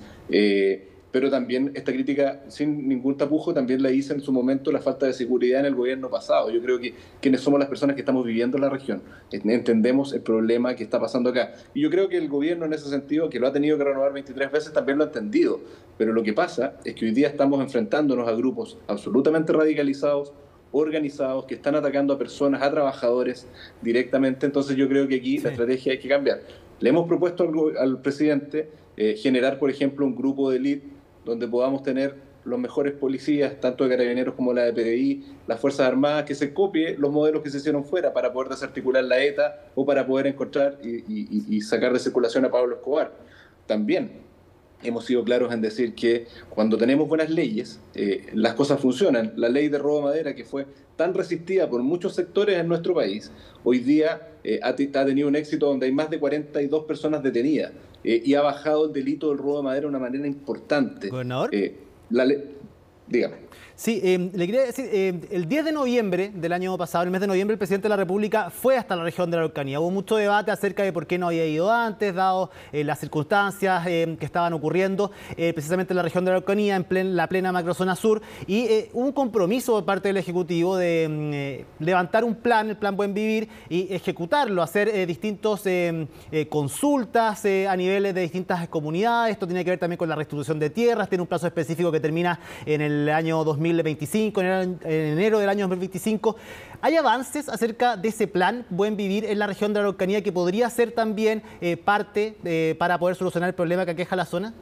pero también esta crítica, sin ningún tapujo, también la hice en su momento la falta de seguridad en el gobierno pasado. Yo creo que quienes somos las personas que estamos viviendo en la región entendemos el problema que está pasando acá. Y yo creo que el gobierno en ese sentido, que lo ha tenido que renovar 23 veces, también lo ha entendido. Pero lo que pasa es que hoy día estamos enfrentándonos a grupos absolutamente radicalizados, organizados, que están atacando a personas, a trabajadores directamente. Entonces yo creo que aquí la estrategia hay que cambiar. Le hemos propuesto al presidente generar, por ejemplo, un grupo de élite donde podamos tener los mejores policías, tanto de Carabineros como la de PDI, las Fuerzas Armadas, que se copie los modelos que se hicieron fuera para poder desarticular la ETA o para poder encontrar y sacar de circulación a Pablo Escobar. También hemos sido claros en decir que cuando tenemos buenas leyes, las cosas funcionan. La ley de robo de madera, que fue tan resistida por muchos sectores en nuestro país, hoy día ha tenido un éxito donde hay más de 42 personas detenidas y ha bajado el delito del robo de madera de una manera importante. ¿Gobernador? Dígame. Sí, le quería decir, el 10 de noviembre del año pasado, el mes de noviembre, el presidente de la República fue hasta la región de la Araucanía. Hubo mucho debate acerca de por qué no había ido antes, dado las circunstancias que estaban ocurriendo precisamente en la región de la Araucanía, en la plena macrozona sur, y hubo un compromiso por parte del Ejecutivo de levantar un plan, el Plan Buen Vivir, y ejecutarlo, hacer distintos consultas a niveles de distintas comunidades. Esto tiene que ver también con la restitución de tierras, tiene un plazo específico que termina en el año 2025, en enero del año 2025. ¿Hay avances acerca de ese plan Buen Vivir en la región de la Araucanía que podría ser también parte para poder solucionar el problema que aqueja la zona?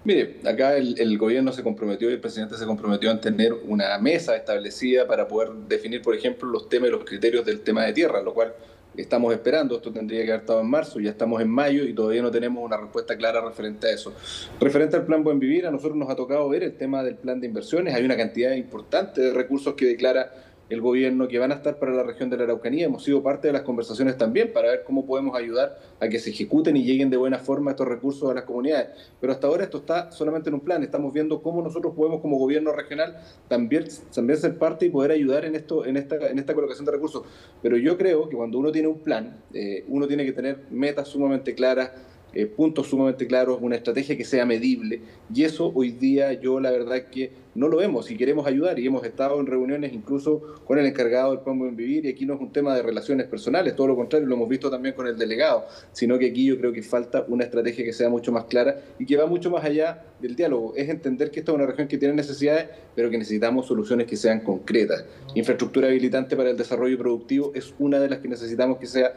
Mire, acá el gobierno se comprometió y el presidente se comprometió en tener una mesa establecida para poder definir, por ejemplo, los temas y los criterios del tema de tierra, lo cual estamos esperando. Esto tendría que haber estado en marzo, ya estamos en mayo y todavía no tenemos una respuesta clara referente a eso. Referente al Plan Buen Vivir, a nosotros nos ha tocado ver el tema del plan de inversiones. Hay una cantidad importante de recursos que declara el gobierno que van a estar para la región de la Araucanía. Hemos sido parte de las conversaciones también para ver cómo podemos ayudar a que se ejecuten y lleguen de buena forma estos recursos a las comunidades. Pero hasta ahora esto está solamente en un plan. Estamos viendo cómo nosotros podemos, como gobierno regional, también ser parte y poder ayudar en esta colocación de recursos. Pero yo creo que cuando uno tiene un plan, uno tiene que tener metas sumamente claras, puntos sumamente claros, una estrategia que sea medible, y eso hoy día yo la verdad que no lo vemos y queremos ayudar, y hemos estado en reuniones incluso con el encargado del Plan Buen Vivir, y aquí no es un tema de relaciones personales, todo lo contrario, lo hemos visto también con el delegado, sino que aquí yo creo que falta una estrategia que sea mucho más clara y que va mucho más allá del diálogo. Es entender que esta es una región que tiene necesidades, pero que necesitamos soluciones que sean concretas. Infraestructura habilitante para el desarrollo productivo es una de las que necesitamos que sea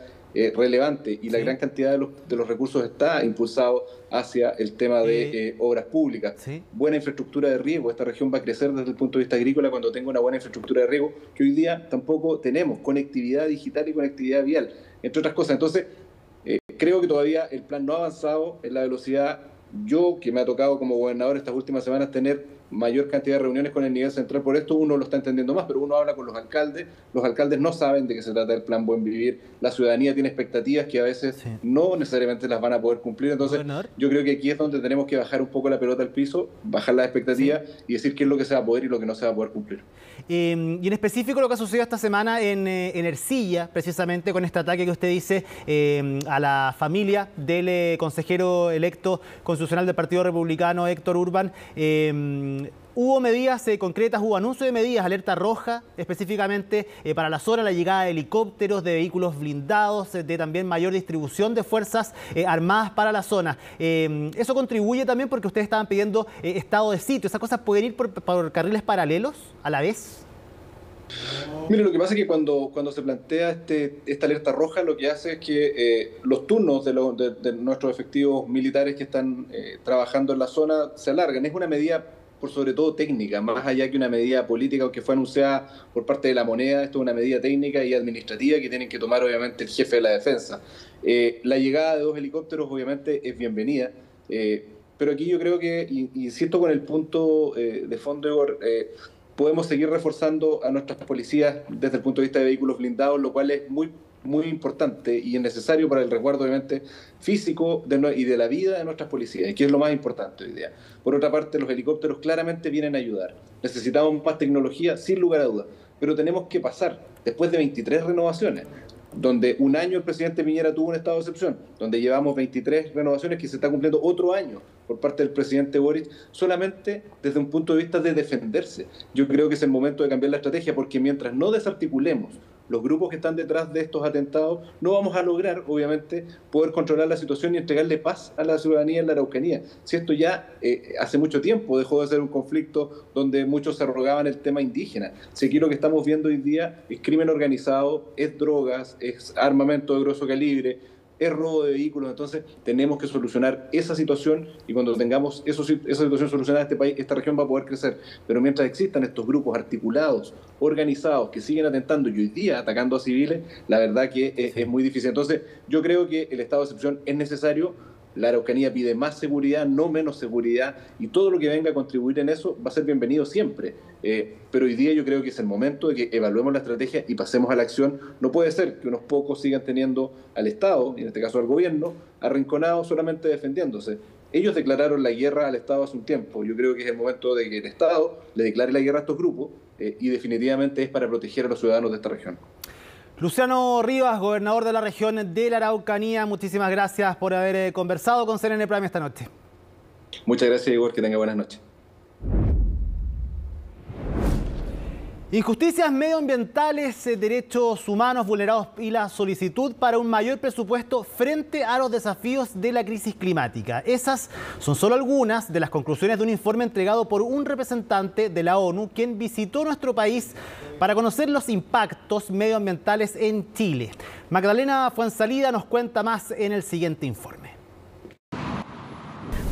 relevante, y la gran cantidad de los recursos está impulsado hacia el tema de obras públicas. Buena infraestructura de riego. Esta región va a crecer desde el punto de vista agrícola cuando tenga una buena infraestructura de riego, que hoy día tampoco tenemos. Conectividad digital y conectividad vial, entre otras cosas. Entonces, creo que todavía el plan no ha avanzado en la velocidad. Yo, que me ha tocado como gobernador estas últimas semanas tener mayor cantidad de reuniones con el nivel central, por esto uno lo está entendiendo más, pero uno habla con los alcaldes no saben de qué se trata el Plan Buen Vivir, la ciudadanía tiene expectativas que a veces no necesariamente las van a poder cumplir. Entonces yo creo que aquí es donde tenemos que bajar un poco la pelota al piso, bajar las expectativas y decir qué es lo que se va a poder y lo que no se va a poder cumplir. Y en específico lo que ha sucedido esta semana en Ercilla, precisamente con este ataque que usted dice a la familia del consejero electo constitucional del Partido Republicano, Héctor Urban. Hubo medidas concretas, hubo anuncio de medidas, alerta roja específicamente para la zona, la llegada de helicópteros, de vehículos blindados, de también mayor distribución de fuerzas armadas para la zona. Eso contribuye también porque ustedes estaban pidiendo estado de sitio. ¿Esas cosas pueden ir por carriles paralelos a la vez? Mire, lo que pasa es que cuando se plantea esta alerta roja, lo que hace es que los turnos de nuestros efectivos militares que están trabajando en la zona se alargan. Es una medida por sobre todo técnica, más allá que una medida política que fue anunciada por parte de la moneda. Esto es una medida técnica y administrativa que tienen que tomar obviamente el jefe de la defensa. La llegada de 2 helicópteros obviamente es bienvenida, pero aquí yo creo que, insisto con el punto de fondo, Igor, podemos seguir reforzando a nuestras policías desde el punto de vista de vehículos blindados, lo cual es muy importante y es necesario para el resguardo obviamente físico y de la vida de nuestras policías, y que es lo más importante hoy día. Por otra parte, los helicópteros claramente vienen a ayudar. Necesitamos más tecnología, sin lugar a dudas, pero tenemos que pasar, después de 23 renovaciones, donde un año el presidente Piñera tuvo un estado de excepción, donde llevamos 23 renovaciones, que se está cumpliendo otro año por parte del presidente Boric, solamente desde un punto de vista de defenderse. Yo creo que es el momento de cambiar la estrategia, porque mientras no desarticulemos los grupos que están detrás de estos atentados, no vamos a lograr, obviamente, poder controlar la situación y entregarle paz a la ciudadanía en la Araucanía. Si esto ya hace mucho tiempo dejó de ser un conflicto donde muchos se arrogaban el tema indígena. Si aquí lo que estamos viendo hoy día es crimen organizado, es drogas, es armamento de grosso calibre, es robo de vehículos. Entonces tenemos que solucionar esa situación, y cuando tengamos esa situación solucionada, este país, esta región va a poder crecer. Pero mientras existan estos grupos articulados, organizados, que siguen atentando y hoy día atacando a civiles, la verdad que es muy difícil. Entonces yo creo que el estado de excepción es necesario. La Araucanía pide más seguridad, no menos seguridad, y todo lo que venga a contribuir en eso va a ser bienvenido siempre. Pero hoy día yo creo que es el momento de que evaluemos la estrategia y pasemos a la acción. No puede ser que unos pocos sigan teniendo al Estado, y en este caso al gobierno, arrinconado solamente defendiéndose. Ellos declararon la guerra al Estado hace un tiempo. Yo creo que es el momento de que el Estado le declare la guerra a estos grupos, y definitivamente es para proteger a los ciudadanos de esta región. Luciano Rivas, gobernador de la región de la Araucanía, muchísimas gracias por haber conversado con CNN Prime esta noche. Muchas gracias, Igor, que tenga buenas noches. Injusticias medioambientales, derechos humanos vulnerados y la solicitud para un mayor presupuesto frente a los desafíos de la crisis climática. Esas son solo algunas de las conclusiones de un informe entregado por un representante de la ONU, quien visitó nuestro país para conocer los impactos medioambientales en Chile. Magdalena Fuenzalida nos cuenta más en el siguiente informe.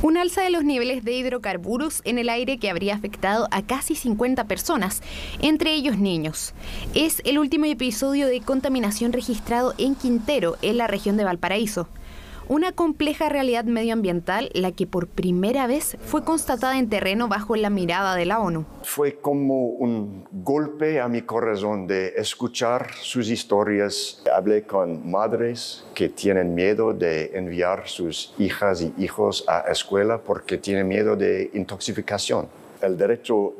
Un alza de los niveles de hidrocarburos en el aire que habría afectado a casi 50 personas, entre ellos niños. Es el último episodio de contaminación registrado en Quintero, en la región de Valparaíso. Una compleja realidad medioambiental, la que por primera vez fue constatada en terreno bajo la mirada de la ONU. Fue como un golpe a mi corazón de escuchar sus historias. Hablé con madres que tienen miedo de enviar sus hijas y hijos a escuela porque tienen miedo de intoxicación. El derecho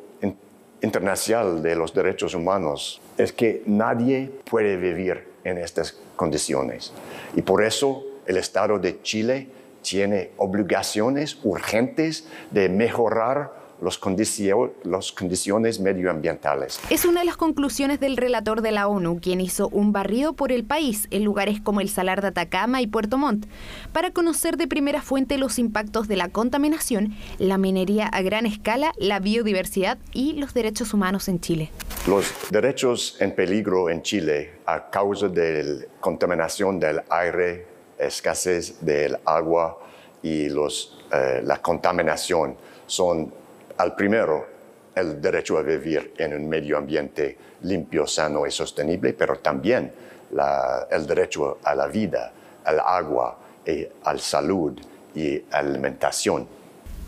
internacional de los derechos humanos es que nadie puede vivir en estas condiciones. Y por eso el Estado de Chile tiene obligaciones urgentes de mejorar las condiciones medioambientales. Es una de las conclusiones del relator de la ONU, quien hizo un barrido por el país en lugares como el Salar de Atacama y Puerto Montt, para conocer de primera fuente los impactos de la contaminación, la minería a gran escala, la biodiversidad y los derechos humanos en Chile. Los derechos en peligro en Chile a causa de la contaminación del aire, escasez del agua y la contaminación son, al primero, el derecho a vivir en un medio ambiente limpio, sano y sostenible, pero también el derecho a la vida, al agua, a la salud y alimentación.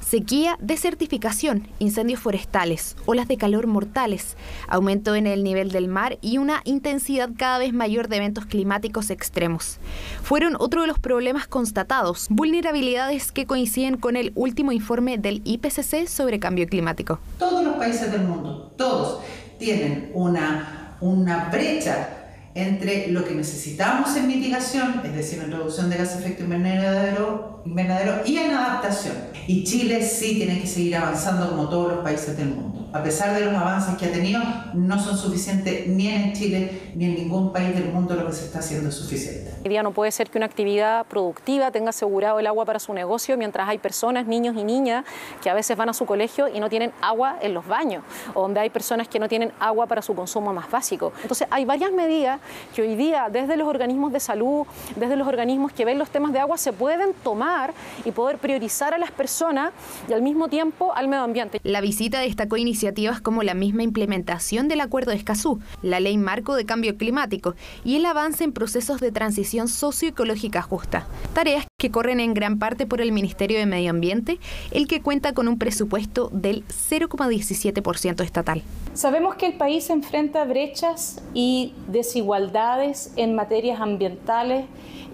Sequía, desertificación, incendios forestales, olas de calor mortales, aumento en el nivel del mar y una intensidad cada vez mayor de eventos climáticos extremos. Fueron otro de los problemas constatados, vulnerabilidades que coinciden con el último informe del IPCC sobre cambio climático. Todos los países del mundo, todos, tienen una brecha entre lo que necesitamos en mitigación, es decir, en reducción de gases de efecto invernadero y en adaptación. Y Chile sí tiene que seguir avanzando como todos los países del mundo. A pesar de los avances que ha tenido, no son suficientes ni en Chile ni en ningún país del mundo. Lo que se está haciendo es suficiente. Hoy día no puede ser que una actividad productiva tenga asegurado el agua para su negocio mientras hay personas, niños y niñas que a veces van a su colegio y no tienen agua en los baños, o donde hay personas que no tienen agua para su consumo más básico. Entonces hay varias medidas que hoy día desde los organismos de salud, desde los organismos que ven los temas de agua se pueden tomar y poder priorizar a las personas y al mismo tiempo al medio ambiente. La visita destacó iniciativas como la misma implementación del Acuerdo de Escazú, la Ley Marco de Cambio Climático y el avance en procesos de transición socioecológica justa. Tareas que corren en gran parte por el Ministerio de Medio Ambiente, el que cuenta con un presupuesto del 0,17% estatal. Sabemos que el país enfrenta brechas y desigualdades en materias ambientales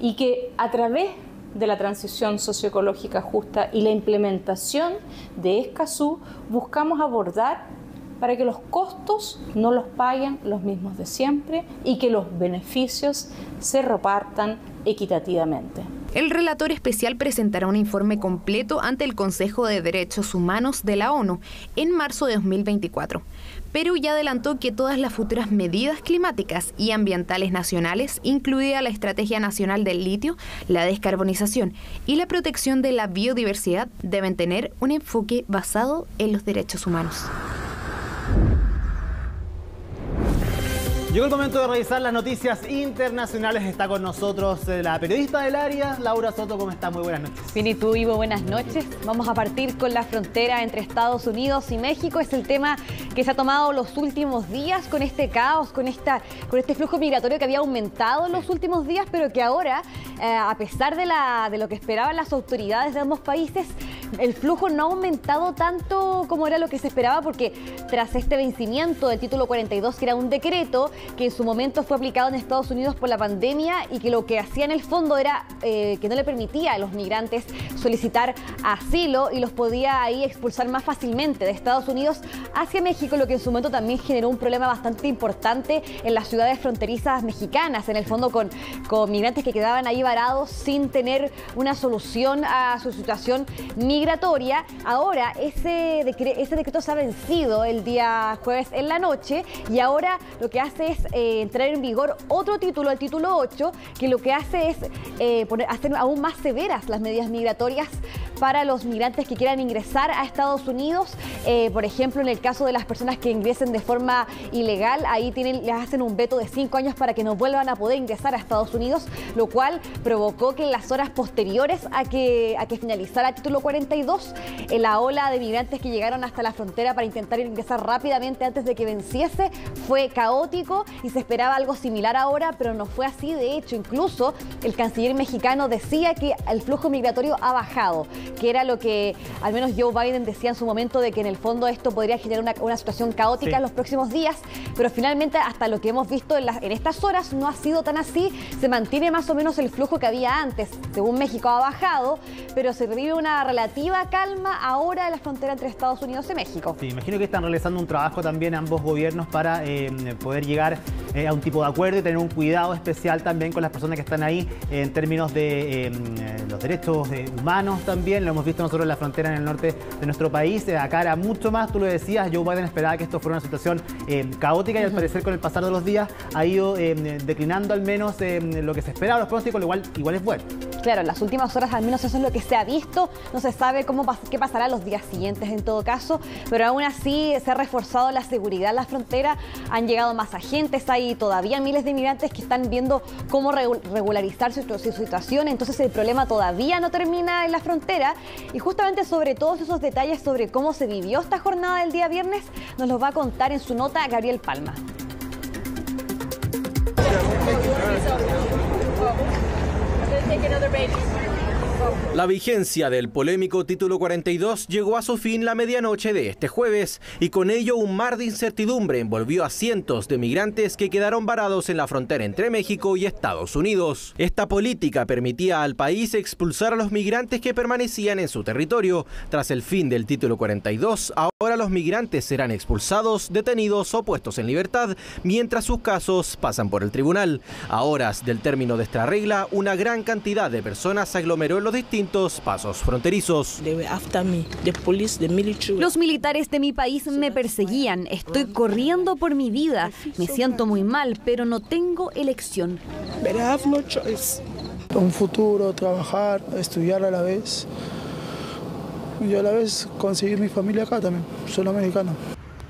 y que a través de la transición socioecológica justa y la implementación de Escazú buscamos abordar para que los costos no los paguen los mismos de siempre y que los beneficios se repartan equitativamente. El relator especial presentará un informe completo ante el Consejo de Derechos Humanos de la ONU en marzo de 2024. Perú ya adelantó que todas las futuras medidas climáticas y ambientales nacionales, incluida la Estrategia Nacional del Litio, la descarbonización y la protección de la biodiversidad, deben tener un enfoque basado en los derechos humanos. Llegó el momento de revisar las noticias internacionales. Está con nosotros la periodista del área, Laura Soto. ¿Cómo está? Muy buenas noches. Bien, y tú, Ivo, buenas noches. Vamos a partir con la frontera entre Estados Unidos y México. Es el tema que se ha tomado los últimos días con este caos, con este flujo migratorio que había aumentado en los últimos días, pero que ahora, a pesar de lo que esperaban las autoridades de ambos países, el flujo no ha aumentado tanto como era lo que se esperaba, porque tras este vencimiento del título 42, que era un decreto que en su momento fue aplicado en Estados Unidos por la pandemia y que lo que hacía en el fondo era que no le permitía a los migrantes solicitar asilo y los podía ahí expulsar más fácilmente de Estados Unidos hacia México, lo que en su momento también generó un problema bastante importante en las ciudades fronterizas mexicanas, en el fondo con migrantes que quedaban ahí varados sin tener una solución a su situación migratoria. Ahora ese decreto se ha vencido el día jueves en la noche y ahora lo que hace es entrar en vigor otro título, el título 8, que lo que hace es hacer aún más severas las medidas migratorias para los migrantes que quieran ingresar a Estados Unidos. Por ejemplo, en el caso de las personas que ingresen de forma ilegal, ahí les hacen un veto de 5 años para que no vuelvan a poder ingresar a Estados Unidos, lo cual provocó que en las horas posteriores a que finalizara el título 42, la ola de migrantes que llegaron hasta la frontera para intentar ingresar rápidamente antes de que venciese fue caótico y se esperaba algo similar ahora, pero no fue así. De hecho, incluso el canciller mexicano decía que el flujo migratorio ha bajado, que era lo que al menos Joe Biden decía en su momento, de que en el fondo esto podría generar una situación caótica en los próximos días, pero finalmente hasta lo que hemos visto en estas horas no ha sido tan así. Se mantiene más o menos el flujo que había antes. Según México ha bajado, pero se vive una relativa calma ahora en la frontera entre Estados Unidos y México. Sí, imagino que están realizando un trabajo también ambos gobiernos para poder llegar a un tipo de acuerdo y tener un cuidado especial también con las personas que están ahí en términos de los derechos humanos también. Lo hemos visto nosotros en la frontera en el norte de nuestro país. Acá era mucho más, tú lo decías, Joe Biden esperaba que esto fuera una situación caótica y al parecer con el pasar de los días ha ido declinando al menos lo que se esperaba, los pronósticos, igual es bueno. Claro, en las últimas horas al menos eso es lo que se ha visto. No se sabe qué pasará los días siguientes en todo caso, pero aún así se ha reforzado la seguridad en la frontera. Han llegado más agentes, hay todavía miles de migrantes que están viendo cómo regularizar su situación, entonces el problema todavía no termina en la frontera. Y justamente sobre todos esos detalles sobre cómo se vivió esta jornada del día viernes, nos los va a contar en su nota Gabriel Palma. La vigencia del polémico título 42 llegó a su fin la medianoche de este jueves y con ello un mar de incertidumbre envolvió a cientos de migrantes que quedaron varados en la frontera entre México y Estados Unidos. Esta política permitía al país expulsar a los migrantes que permanecían en su territorio. Tras el fin del título 42, ahora los migrantes serán expulsados, detenidos o puestos en libertad mientras sus casos pasan por el tribunal. A horas del término de esta regla, una gran cantidad de personas se aglomeró en los distintos pasos fronterizos. Los militares de mi país me perseguían. Estoy corriendo por mi vida. Me siento muy mal, pero no tengo elección. Un futuro, trabajar, estudiar a la vez. Y a la vez conseguir mi familia acá también. Soy mexicano.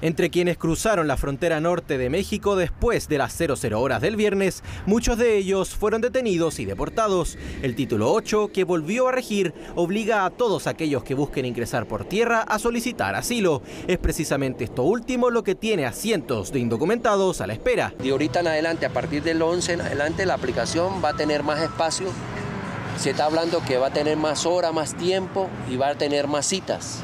Entre quienes cruzaron la frontera norte de México después de las 00 horas del viernes, muchos de ellos fueron detenidos y deportados. El título 8, que volvió a regir, obliga a todos aquellos que busquen ingresar por tierra a solicitar asilo. Es precisamente esto último lo que tiene a cientos de indocumentados a la espera. De ahorita en adelante, a partir del 11 en adelante, la aplicación va a tener más espacio. Se está hablando que va a tener más horas, más tiempo y va a tener más citas.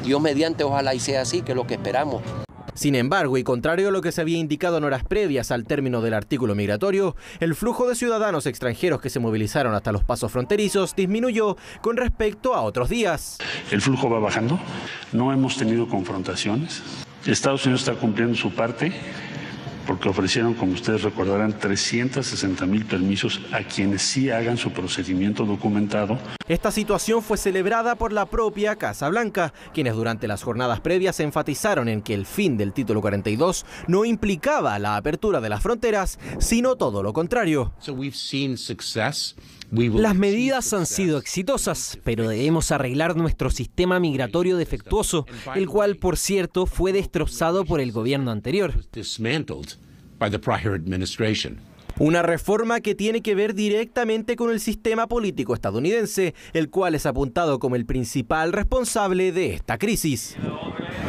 Dios mediante, ojalá y sea así, que es lo que esperamos. Sin embargo, y contrario a lo que se había indicado en horas previas al término del artículo migratorio, el flujo de ciudadanos extranjeros que se movilizaron hasta los pasos fronterizos disminuyó con respecto a otros días. El flujo va bajando, no hemos tenido confrontaciones, Estados Unidos está cumpliendo su parte porque ofrecieron, como ustedes recordarán, 360,000 permisos a quienes sí hagan su procedimiento documentado. Esta situación fue celebrada por la propia Casa Blanca, quienes durante las jornadas previas enfatizaron en que el fin del Título 42 no implicaba la apertura de las fronteras, sino todo lo contrario. Las medidas han sido exitosas, pero debemos arreglar nuestro sistema migratorio defectuoso, el cual, por cierto, fue destrozado por el gobierno anterior. Una reforma que tiene que ver directamente con el sistema político estadounidense, el cual es apuntado como el principal responsable de esta crisis.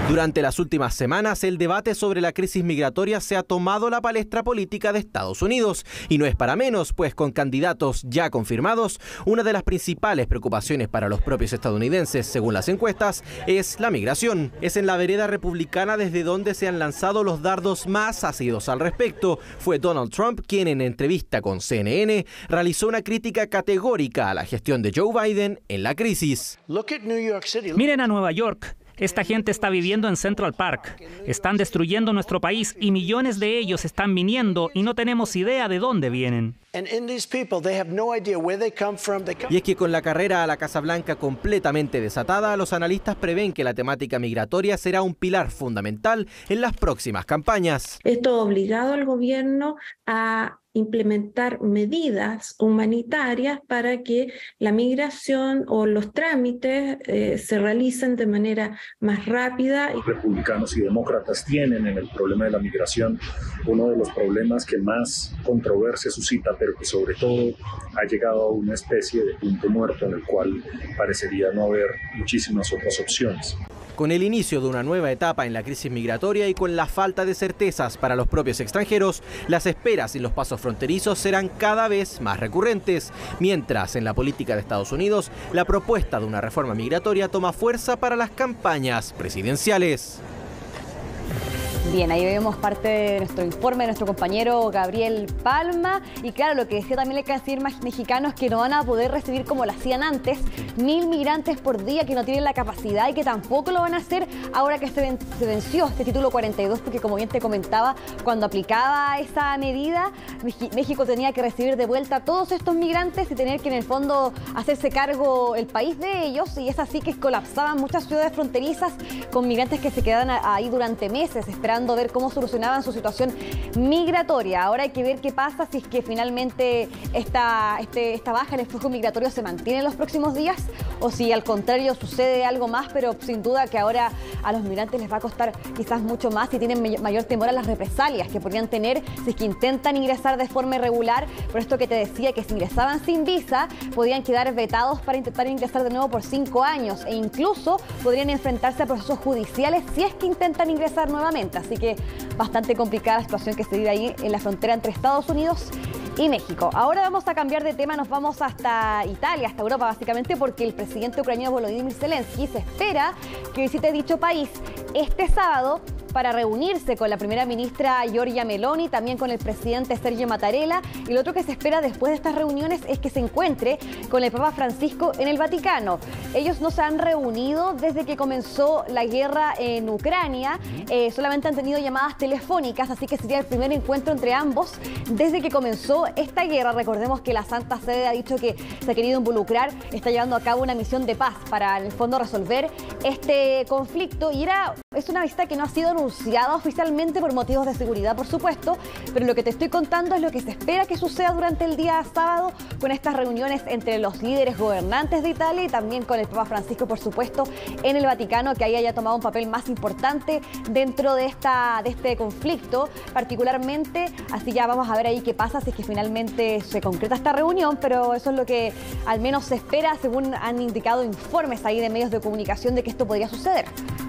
Durante las últimas semanas, el debate sobre la crisis migratoria se ha tomado la palestra política de Estados Unidos. Y no es para menos, pues con candidatos ya confirmados, una de las principales preocupaciones para los propios estadounidenses, según las encuestas, es la migración. Es en la vereda republicana desde donde se han lanzado los dardos más ácidos al respecto. Fue Donald Trump quien en entrevista con CNN realizó una crítica categórica a la gestión de Joe Biden en la crisis. Miren a Nueva York. Esta gente está viviendo en Central Park. Están destruyendo nuestro país y millones de ellos están viniendo y no tenemos idea de dónde vienen. Y es que con la carrera a la Casa Blanca completamente desatada, los analistas prevén que la temática migratoria será un pilar fundamental en las próximas campañas. Esto ha obligado al gobierno a implementar medidas humanitarias para que la migración o los trámites se realicen de manera más rápida. Republicanos y demócratas tienen en el problema de la migración uno de los problemas que más controversia suscita, pero que sobre todo ha llegado a una especie de punto muerto en el cual parecería no haber muchísimas otras opciones. Con el inicio de una nueva etapa en la crisis migratoria y con la falta de certezas para los propios extranjeros, las esperas en los pasos fronterizos serán cada vez más recurrentes, mientras en la política de Estados Unidos la propuesta de una reforma migratoria toma fuerza para las campañas presidenciales. Bien, ahí vemos parte de nuestro informe de nuestro compañero Gabriel Palma. Y claro, lo que decía también el canciller mexicano es que no van a poder recibir como lo hacían antes, 1.000 migrantes por día, que no tienen la capacidad y que tampoco lo van a hacer ahora que se venció este título 42, porque como bien te comentaba, cuando aplicaba esa medida, México tenía que recibir de vuelta a todos estos migrantes y tener que en el fondo hacerse cargo el país de ellos, y es así que colapsaban muchas ciudades fronterizas con migrantes que se quedaban ahí durante meses esperando ver cómo solucionaban su situación migratoria. Ahora hay que ver qué pasa si es que finalmente esta baja en el flujo migratorio se mantiene en los próximos días o si al contrario sucede algo más, pero sin duda que ahora a los migrantes les va a costar quizás mucho más y tienen mayor temor a las represalias que podrían tener si es que intentan ingresar de forma irregular. Por esto que te decía que si ingresaban sin visa podían quedar vetados para intentar ingresar de nuevo por 5 años e incluso podrían enfrentarse a procesos judiciales si es que intentan ingresar nuevamente. Así que bastante complicada la situación que se vive ahí en la frontera entre Estados Unidos y México. Ahora vamos a cambiar de tema, nos vamos hasta Italia, hasta Europa básicamente, porque el presidente ucraniano Volodymyr Zelensky se espera que visite dicho país este sábado para reunirse con la primera ministra Giorgia Meloni, también con el presidente Sergio Mattarella. Y lo otro que se espera después de estas reuniones es que se encuentre con el Papa Francisco en el Vaticano. Ellos no se han reunido desde que comenzó la guerra en Ucrania, solamente han tenido llamadas telefónicas, así que sería el primer encuentro entre ambos desde que comenzó esta guerra. Recordemos que la Santa Sede ha dicho que se ha querido involucrar, está llevando a cabo una misión de paz para en el fondo resolver este conflicto, y es una visita que no ha sido anunciada oficialmente por motivos de seguridad, por supuesto, pero lo que te estoy contando es lo que se espera que suceda durante el día sábado con estas reuniones entre los líderes gobernantes de Italia y también con el Papa Francisco, por supuesto, en el Vaticano, que ahí haya tomado un papel más importante dentro de este conflicto particularmente. Así ya vamos a ver ahí qué pasa si es que finalmente se concreta esta reunión, pero eso es lo que al menos se espera según han indicado informes ahí de medios de comunicación de que esto podría suceder.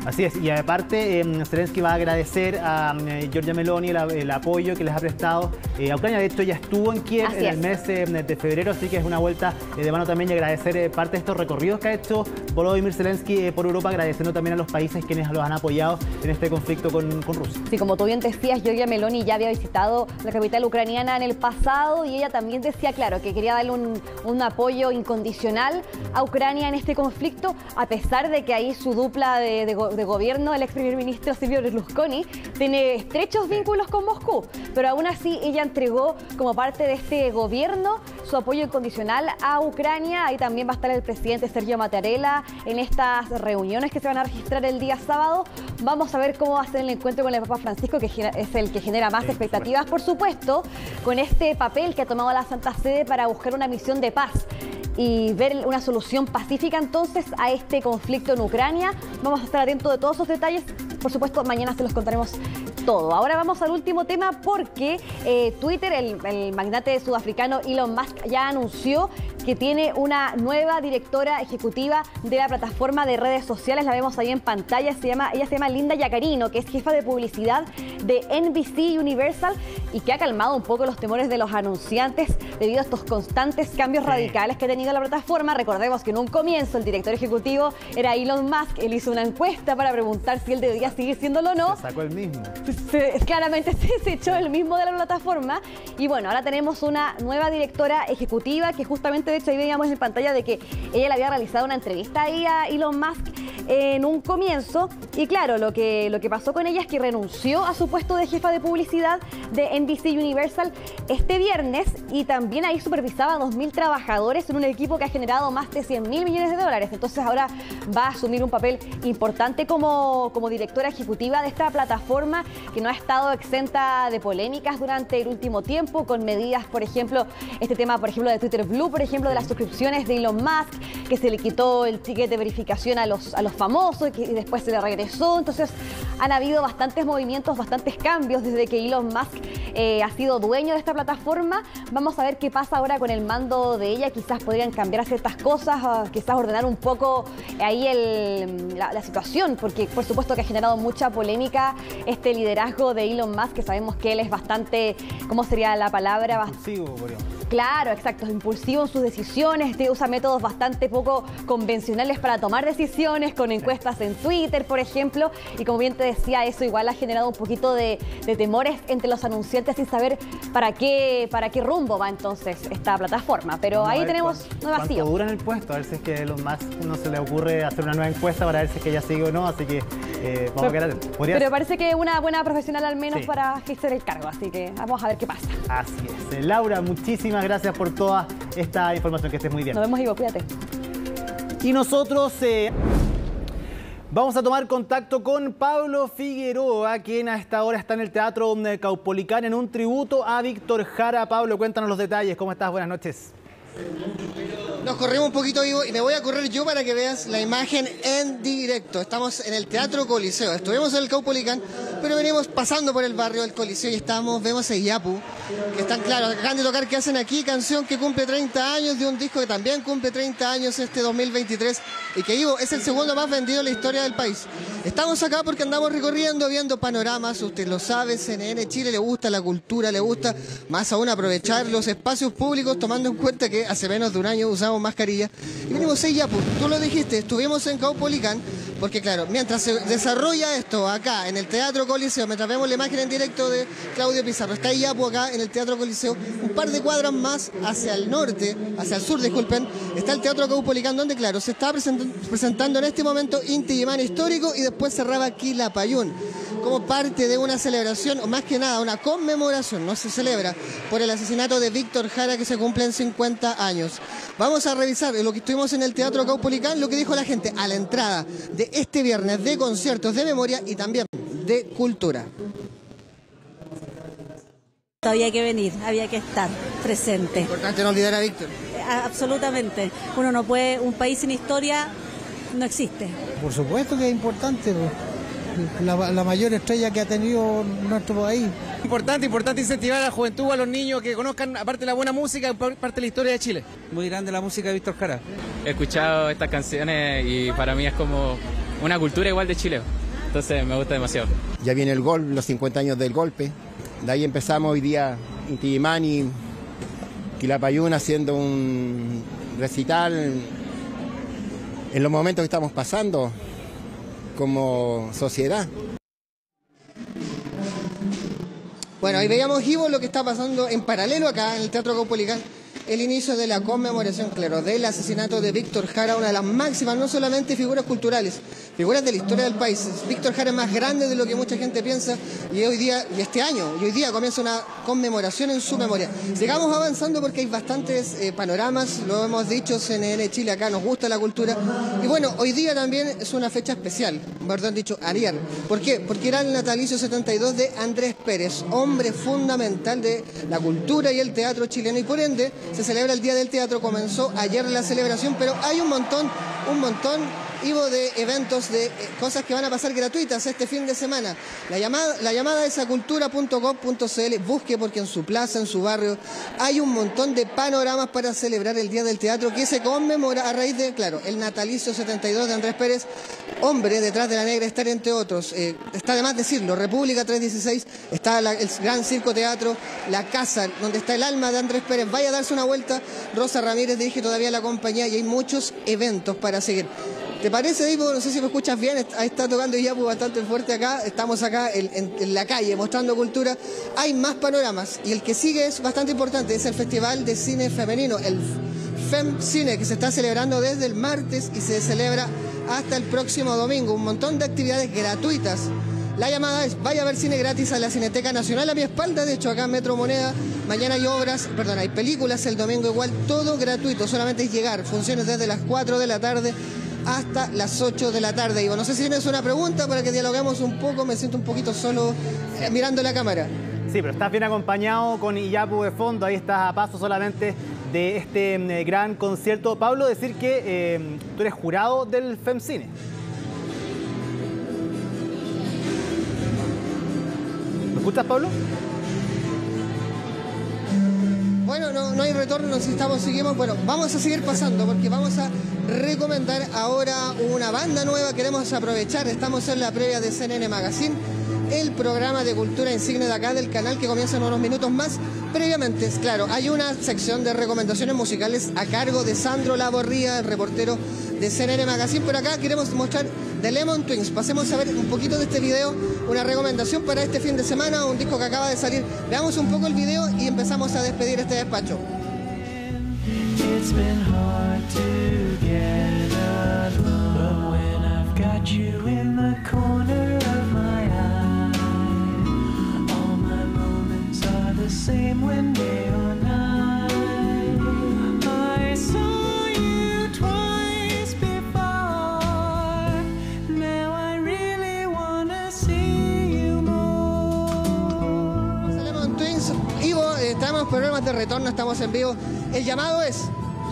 Así es, y aparte Zelensky va a agradecer a Giorgia Meloni el apoyo que les ha prestado a Ucrania. De hecho, ya estuvo en Kiev en el mes de febrero, así que es una vuelta de mano también, y agradecer parte de estos recorridos que ha hecho Volodymyr Zelensky por Europa, agradeciendo también a los países quienes los han apoyado en este conflicto con Rusia. Sí, como tú bien decías, Giorgia Meloni ya había visitado la capital ucraniana en el pasado y ella también decía, claro, que quería darle un apoyo incondicional a Ucrania en este conflicto, a pesar de que ahí su dupla de de gobierno, el ex primer ministro Silvio Berlusconi tiene estrechos vínculos con Moscú, pero aún así ella entregó como parte de este gobierno su apoyo incondicional a Ucrania. Ahí también va a estar el presidente Sergio Mattarella en estas reuniones que se van a registrar el día sábado. Vamos a ver cómo va a ser el encuentro con el Papa Francisco, que es el que genera más expectativas, por supuesto, con este papel que ha tomado la Santa Sede para buscar una misión de paz y ver una solución pacífica entonces a este conflicto en Ucrania. Vamos a estar atentos de todos esos detalles. Por supuesto, mañana se los contaremos todo. Ahora vamos al último tema porque Twitter, el magnate sudafricano Elon Musk, ya anunció que tiene una nueva directora ejecutiva de la plataforma de redes sociales. La vemos ahí en pantalla. Ella se llama Linda Yaccarino, que es jefa de publicidad de NBC Universal y que ha calmado un poco los temores de los anunciantes debido a estos constantes cambios radicales que ha tenido la plataforma. Recordemos que en un comienzo el director ejecutivo era Elon Musk. Él hizo una encuesta para preguntar si él debería seguir siéndolo o no. Se sacó el mismo. Claramente se echó el mismo de la plataforma. Y bueno, ahora tenemos una nueva directora ejecutiva que justamente, de hecho, ahí veíamos en pantalla de que ella le había realizado una entrevista ahí a Elon Musk en un comienzo. Y claro, lo que pasó con ella es que renunció a su puesto de jefa de publicidad de NBC Universal este viernes y también ahí supervisaba a 2.000 trabajadores en un equipo que ha generado más de 100.000 millones de dólares. Entonces ahora va a asumir un papel importante como directora ejecutiva de esta plataforma que no ha estado exenta de polémicas durante el último tiempo, con medidas, por ejemplo, este tema, por ejemplo, de Twitter Blue, por ejemplo, de las suscripciones de Elon Musk, que se le quitó el ticket de verificación a los famosos y después se le regresó. Entonces han habido bastantes movimientos, bastantes cambios desde que Elon Musk ha sido dueño de esta plataforma. Vamos a ver qué pasa ahora con el mando de ella. Quizás podrían cambiar ciertas cosas, quizás ordenar un poco ahí la situación, porque por supuesto que ha generado mucha polémica este liderazgo de Elon Musk, que sabemos que él es bastante, ¿cómo sería la palabra? Impulsivo, Claro, exacto, es impulsivo en sus decisiones, usa métodos bastante poco convencionales para tomar decisiones, con encuestas en Twitter, por ejemplo, y como bien te decía, eso igual ha generado un poquito de temores entre los anunciantes sin saber para qué rumbo va entonces esta plataforma. Pero ahí tenemos nueva CEO. ¿Cuánto dura en el puesto? A ver si es que a Elon Musk no se le ocurre hacer una nueva encuesta para ver si es que ella sigue o no, así que vamos a quedar atentos. Pero parece que una buena profesional al menos para ejercer el cargo, así que vamos a ver qué pasa. Así es. Laura, muchísimas gracias por toda esta información, que estés muy bien. Nos vemos, Ivo, cuídate. Y nosotros vamos a tomar contacto con Pablo Figueroa, quien a esta hora está en el Teatro Caupolicán en un tributo a Víctor Jara. Pablo, cuéntanos los detalles. ¿Cómo estás? Buenas noches. Nos corremos un poquito, Ivo, y me voy a correr yo para que veas la imagen en directo. Estamos en el Teatro Coliseo. Estuvimos en el Caupolicán, pero venimos pasando por el barrio del Coliseo y vemos a Yapu, que están claros, acaban de tocar ¿Qué hacen aquí? Canción que cumple 30 años de un disco que también cumple 30 años este 2023 y que, Ivo, es el segundo más vendido en la historia del país. Estamos acá porque andamos recorriendo, viendo panoramas, usted lo sabe, CNN Chile le gusta la cultura, le gusta más aún aprovechar los espacios públicos, tomando en cuenta que hace menos de un año usamos mascarilla. Y venimos a Yapu, tú lo dijiste, estuvimos en Caupolicán, porque claro, mientras se desarrolla esto acá en el Teatro Coliseo, mientras vemos la imagen en directo de Claudio Pizarro, está Yapu acá en el Teatro Coliseo, un par de cuadras más hacia el norte, hacia el sur, disculpen, está el Teatro Caupolicán, donde claro, se está presentando en este momento Inti Illimani Histórico y después cerraba Quilapayún, como parte de una celebración, o más que nada, una conmemoración, no se celebra, por el asesinato de Víctor Jara, que se cumplen 50 años. Vamos a revisar lo que estuvimos en el Teatro Caupolicán, lo que dijo la gente a la entrada de este viernes de conciertos de memoria y también de cultura. Había que venir, había que estar presente. Importante no olvidar a Víctor. Absolutamente. Uno no puede, un país sin historia no existe. Por supuesto que es importante, la mayor estrella que ha tenido nuestro país. Importante incentivar a la juventud, a los niños que conozcan, aparte de la buena música, parte de la historia de Chile. Muy grande la música de Víctor Jara. He escuchado estas canciones y para mí es como una cultura igual de Chile, entonces me gusta demasiado. Ya viene el golpe, los 50 años del golpe, de ahí empezamos hoy día Inti Illimani, Quilapayún haciendo un recital en los momentos que estamos pasando como sociedad. Bueno, ahí veíamos, Ivo, lo que está pasando en paralelo acá en el Teatro Caupolicán. el inicio de la conmemoración, claro, del asesinato de Víctor Jara, una de las máximas, no solamente figuras culturales, figuras de la historia del país. Víctor Jara es más grande de lo que mucha gente piensa y hoy día comienza una conmemoración en su memoria. Sigamos avanzando porque hay bastantes panoramas, lo hemos dicho, CNN Chile, acá nos gusta la cultura. Y bueno, hoy día también es una fecha especial, perdón dicho, ayer. ¿Por qué? Porque era el natalicio 72 de Andrés Pérez, hombre fundamental de la cultura y el teatro chileno, y por ende se celebra el Día del Teatro. Comenzó ayer la celebración, pero hay un montón, Ivo, de eventos, de cosas que van a pasar gratuitas este fin de semana. La llamada es a cultura.gov.cl. Busque, porque en su plaza, en su barrio, hay un montón de panoramas para celebrar el Día del Teatro, que se conmemora a raíz de, claro, el natalicio 72 de Andrés Pérez, hombre detrás de la Negra Estar, entre otros. Está de más decirlo, República 316, está el Gran Circo Teatro, la casa donde está el alma de Andrés Pérez. Vaya a darse una vuelta. Rosa Ramírez dirige todavía la compañía y hay muchos eventos para seguir. ¿Te parece, Ivo? No sé si me escuchas bien, ahí está tocando Iyapu bastante fuerte acá, estamos acá en la calle mostrando cultura. Hay más panoramas y el que sigue es bastante importante, es el Festival de Cine Femenino, el FemCine, que se está celebrando desde el martes y se celebra hasta el próximo domingo. Un montón de actividades gratuitas. La llamada es, vaya a ver cine gratis a la Cineteca Nacional a mi espalda, de hecho acá en Metro Moneda. Mañana hay películas, el domingo igual, todo gratuito, solamente es llegar. Funciones desde las 4 de la tarde hasta las 8 de la tarde. Ivo, no sé si tienes una pregunta para que dialoguemos un poco, me siento un poquito solo mirando la cámara. Sí, pero estás bien acompañado con Iyapu de fondo, ahí estás a paso solamente de este gran concierto. Pablo, decir que tú eres jurado del FemCine. ¿Me escuchas, Pablo? Bueno, no hay retorno, seguimos. Bueno, vamos a seguir pasando porque vamos a recomendar ahora una banda nueva. Queremos aprovechar, estamos en la previa de CNN Magazine, el programa de cultura insigne de acá del canal, que comienza en unos minutos más. Previamente, claro, hay una sección de recomendaciones musicales a cargo de Sandro Laborría, el reportero de CNN Magazine, pero acá queremos mostrar The Lemon Twins. Pasemos a ver un poquito de este video, una recomendación para este fin de semana, un disco que acaba de salir. Veamos un poco el video y empezamos a despedir este despacho. It's been hard to get along, but when I've got you in the corner of my eye, all my moments are the same when day or night. I saw you twice before, now I really wanna see you more. Lemon Twins, Ivo, estamos en problemas de retorno, estamos en vivo. El llamado es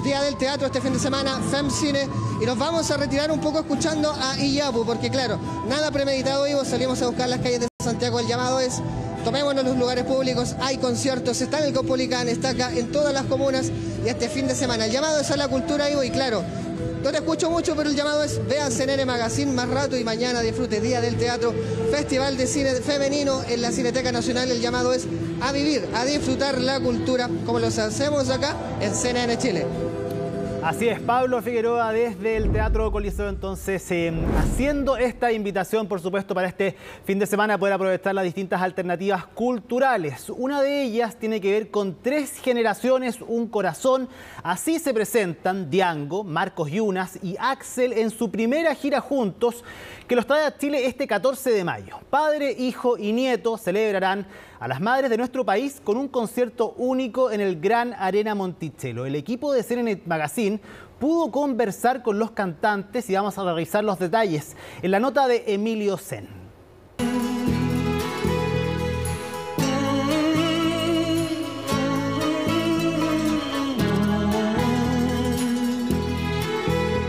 Día del Teatro este fin de semana, FemCine, y nos vamos a retirar un poco escuchando a Iyapu, porque claro, nada premeditado, Ivo, salimos a buscar las calles de Santiago. El llamado es, tomémonos los lugares públicos, hay conciertos, está en el Caupolicán, está acá en todas las comunas, y este fin de semana el llamado es a la cultura, Ivo, y claro, no te escucho mucho, pero el llamado es, vea CNN Magazine más rato y mañana disfrute Día del Teatro, Festival de Cine Femenino en la Cineteca Nacional. El llamado es a vivir, a disfrutar la cultura como los hacemos acá en CNN Chile. Así es, Pablo Figueroa desde el Teatro Coliseo, entonces haciendo esta invitación, por supuesto, para este fin de semana poder aprovechar las distintas alternativas culturales. Una de ellas tiene que ver con 3 generaciones, un corazón. Así se presentan Diango, Marcos Yunas y Axel en su primera gira juntos, que los trae a Chile este 14 de mayo. Padre, hijo y nieto celebrarán a las madres de nuestro país con un concierto único en el Gran Arena Monticello. El equipo de CNN Magazine pudo conversar con los cantantes y vamos a revisar los detalles en la nota de Emilio Sen.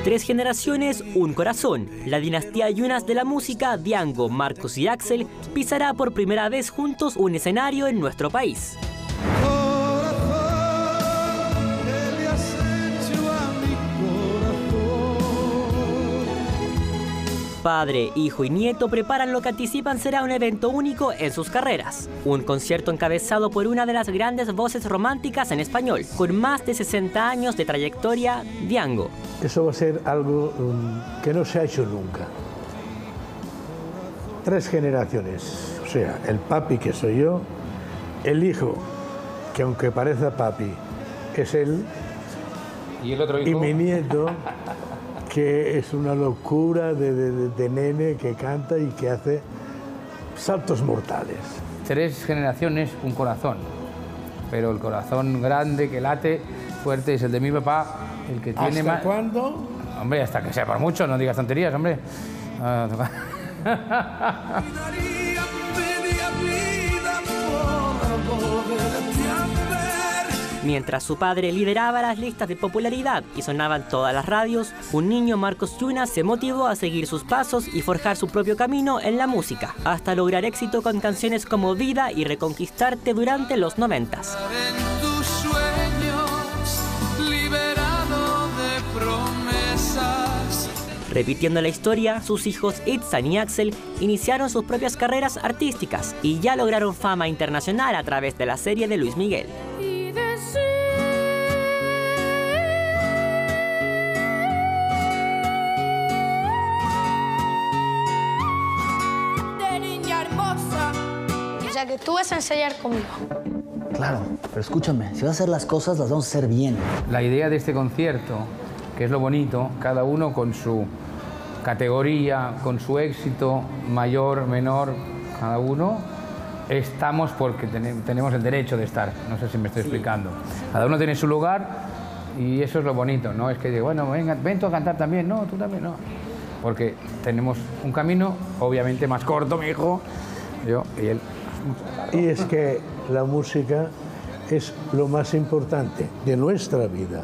Tres generaciones, un corazón. La dinastía Yunas de la música, Diango, Marcos y Axel, pisará por primera vez juntos un escenario en nuestro país. Padre, hijo y nieto preparan lo que anticipan será un evento único en sus carreras. Un concierto encabezado por una de las grandes voces románticas en español, con más de 60 años de trayectoria, Diango. Eso va a ser algo que no se ha hecho nunca. 3 generaciones, o sea, el papi que soy yo, el hijo que aunque parezca papi, es él. ¿Y el otro hijo? Y mi nieto, que es una locura de nene que canta y que hace saltos mortales. 3 generaciones, un corazón. Pero el corazón grande que late fuerte es el de mi papá, el que tiene más... ¿Hasta cuándo? Hombre, hasta que sea por mucho, no digas tonterías, hombre. Mientras su padre lideraba las listas de popularidad y sonaban todas las radios, un niño, Marcos Yuna, se motivó a seguir sus pasos y forjar su propio camino en la música, hasta lograr éxito con canciones como Vida y Reconquistarte durante los 90s. Repitiendo la historia, sus hijos Itzan y Axel iniciaron sus propias carreras artísticas y ya lograron fama internacional a través de la serie de Luis Miguel. O sea que tú vas a ensayar conmigo. Claro, pero escúchame, si vas a hacer las cosas, las vamos a hacer bien. La idea de este concierto, que es lo bonito, cada uno con su categoría, con su éxito, mayor, menor, cada uno, estamos porque tenemos el derecho de estar. No sé si me estoy explicando. Cada uno tiene su lugar y eso es lo bonito, ¿no? Es que digo, bueno, venga, ven tú a cantar también, no, tú también, no. Porque tenemos un camino, obviamente más corto, mi hijo, yo y él. Y es que la música es lo más importante de nuestra vida,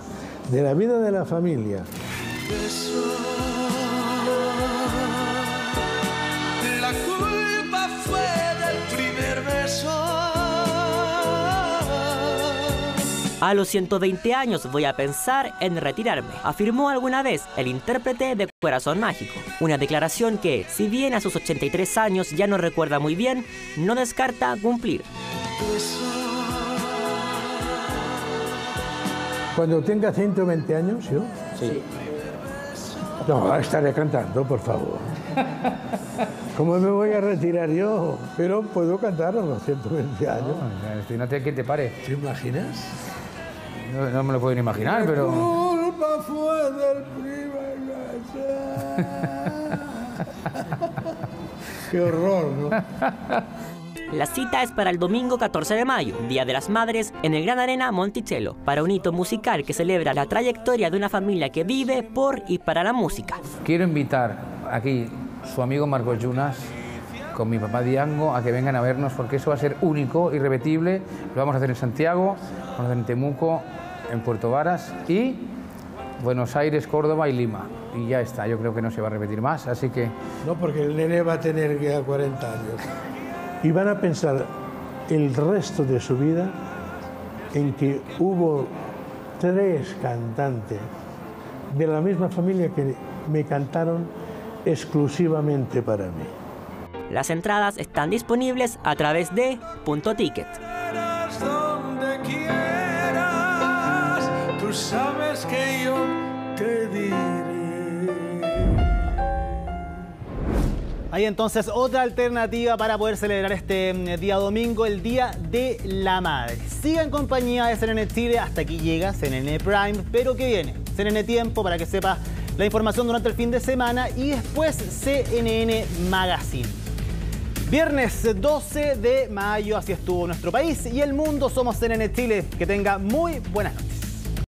de la vida de la familia. La culpa fue del primer beso. A los 120 años voy a pensar en retirarme, afirmó alguna vez el intérprete de Corazón Mágico. Una declaración que, si bien a sus 83 años ya no recuerda muy bien, no descarta cumplir. Cuando tenga 120 años, ¿yo? Sí. No, estaré cantando, por favor. ¿Cómo me voy a retirar yo? Pero puedo cantar a los 120 años. No, ¿qué te parece? ¿Te imaginas? No me lo puedo ni imaginar, pero... La culpa fue del primer beso. Qué horror, ¿no? La cita es para el domingo 14 de mayo, Día de las Madres, en el Gran Arena Monticello, para un hito musical que celebra la trayectoria de una familia que vive por y para la música. Quiero invitar aquí su amigo Marcos Yunas con mi papá Diango a que vengan a vernos porque eso va a ser único, irrepetible. Lo vamos a hacer en Santiago, vamos a hacer en Temuco, en Puerto Varas y Buenos Aires, Córdoba y Lima. Y ya está, yo creo que no se va a repetir más, así que... No, porque el nene va a tener ya 40 años. Y van a pensar el resto de su vida en que hubo 3 cantantes de la misma familia que me cantaron exclusivamente para mí. Las entradas están disponibles a través de Punto Ticket. Donde quieras, tú sabes que yo te diré. Hay entonces otra alternativa para poder celebrar este día domingo, el Día de la Madre. Siga en compañía de CNN Chile, hasta aquí llega CNN Prime, pero ¿qué viene? CNN Tiempo, para que sepa la información durante el fin de semana, y después CNN Magazine. Viernes 12 de mayo, así estuvo nuestro país y el mundo. Somos CNN Chile. Que tenga muy buenas noches.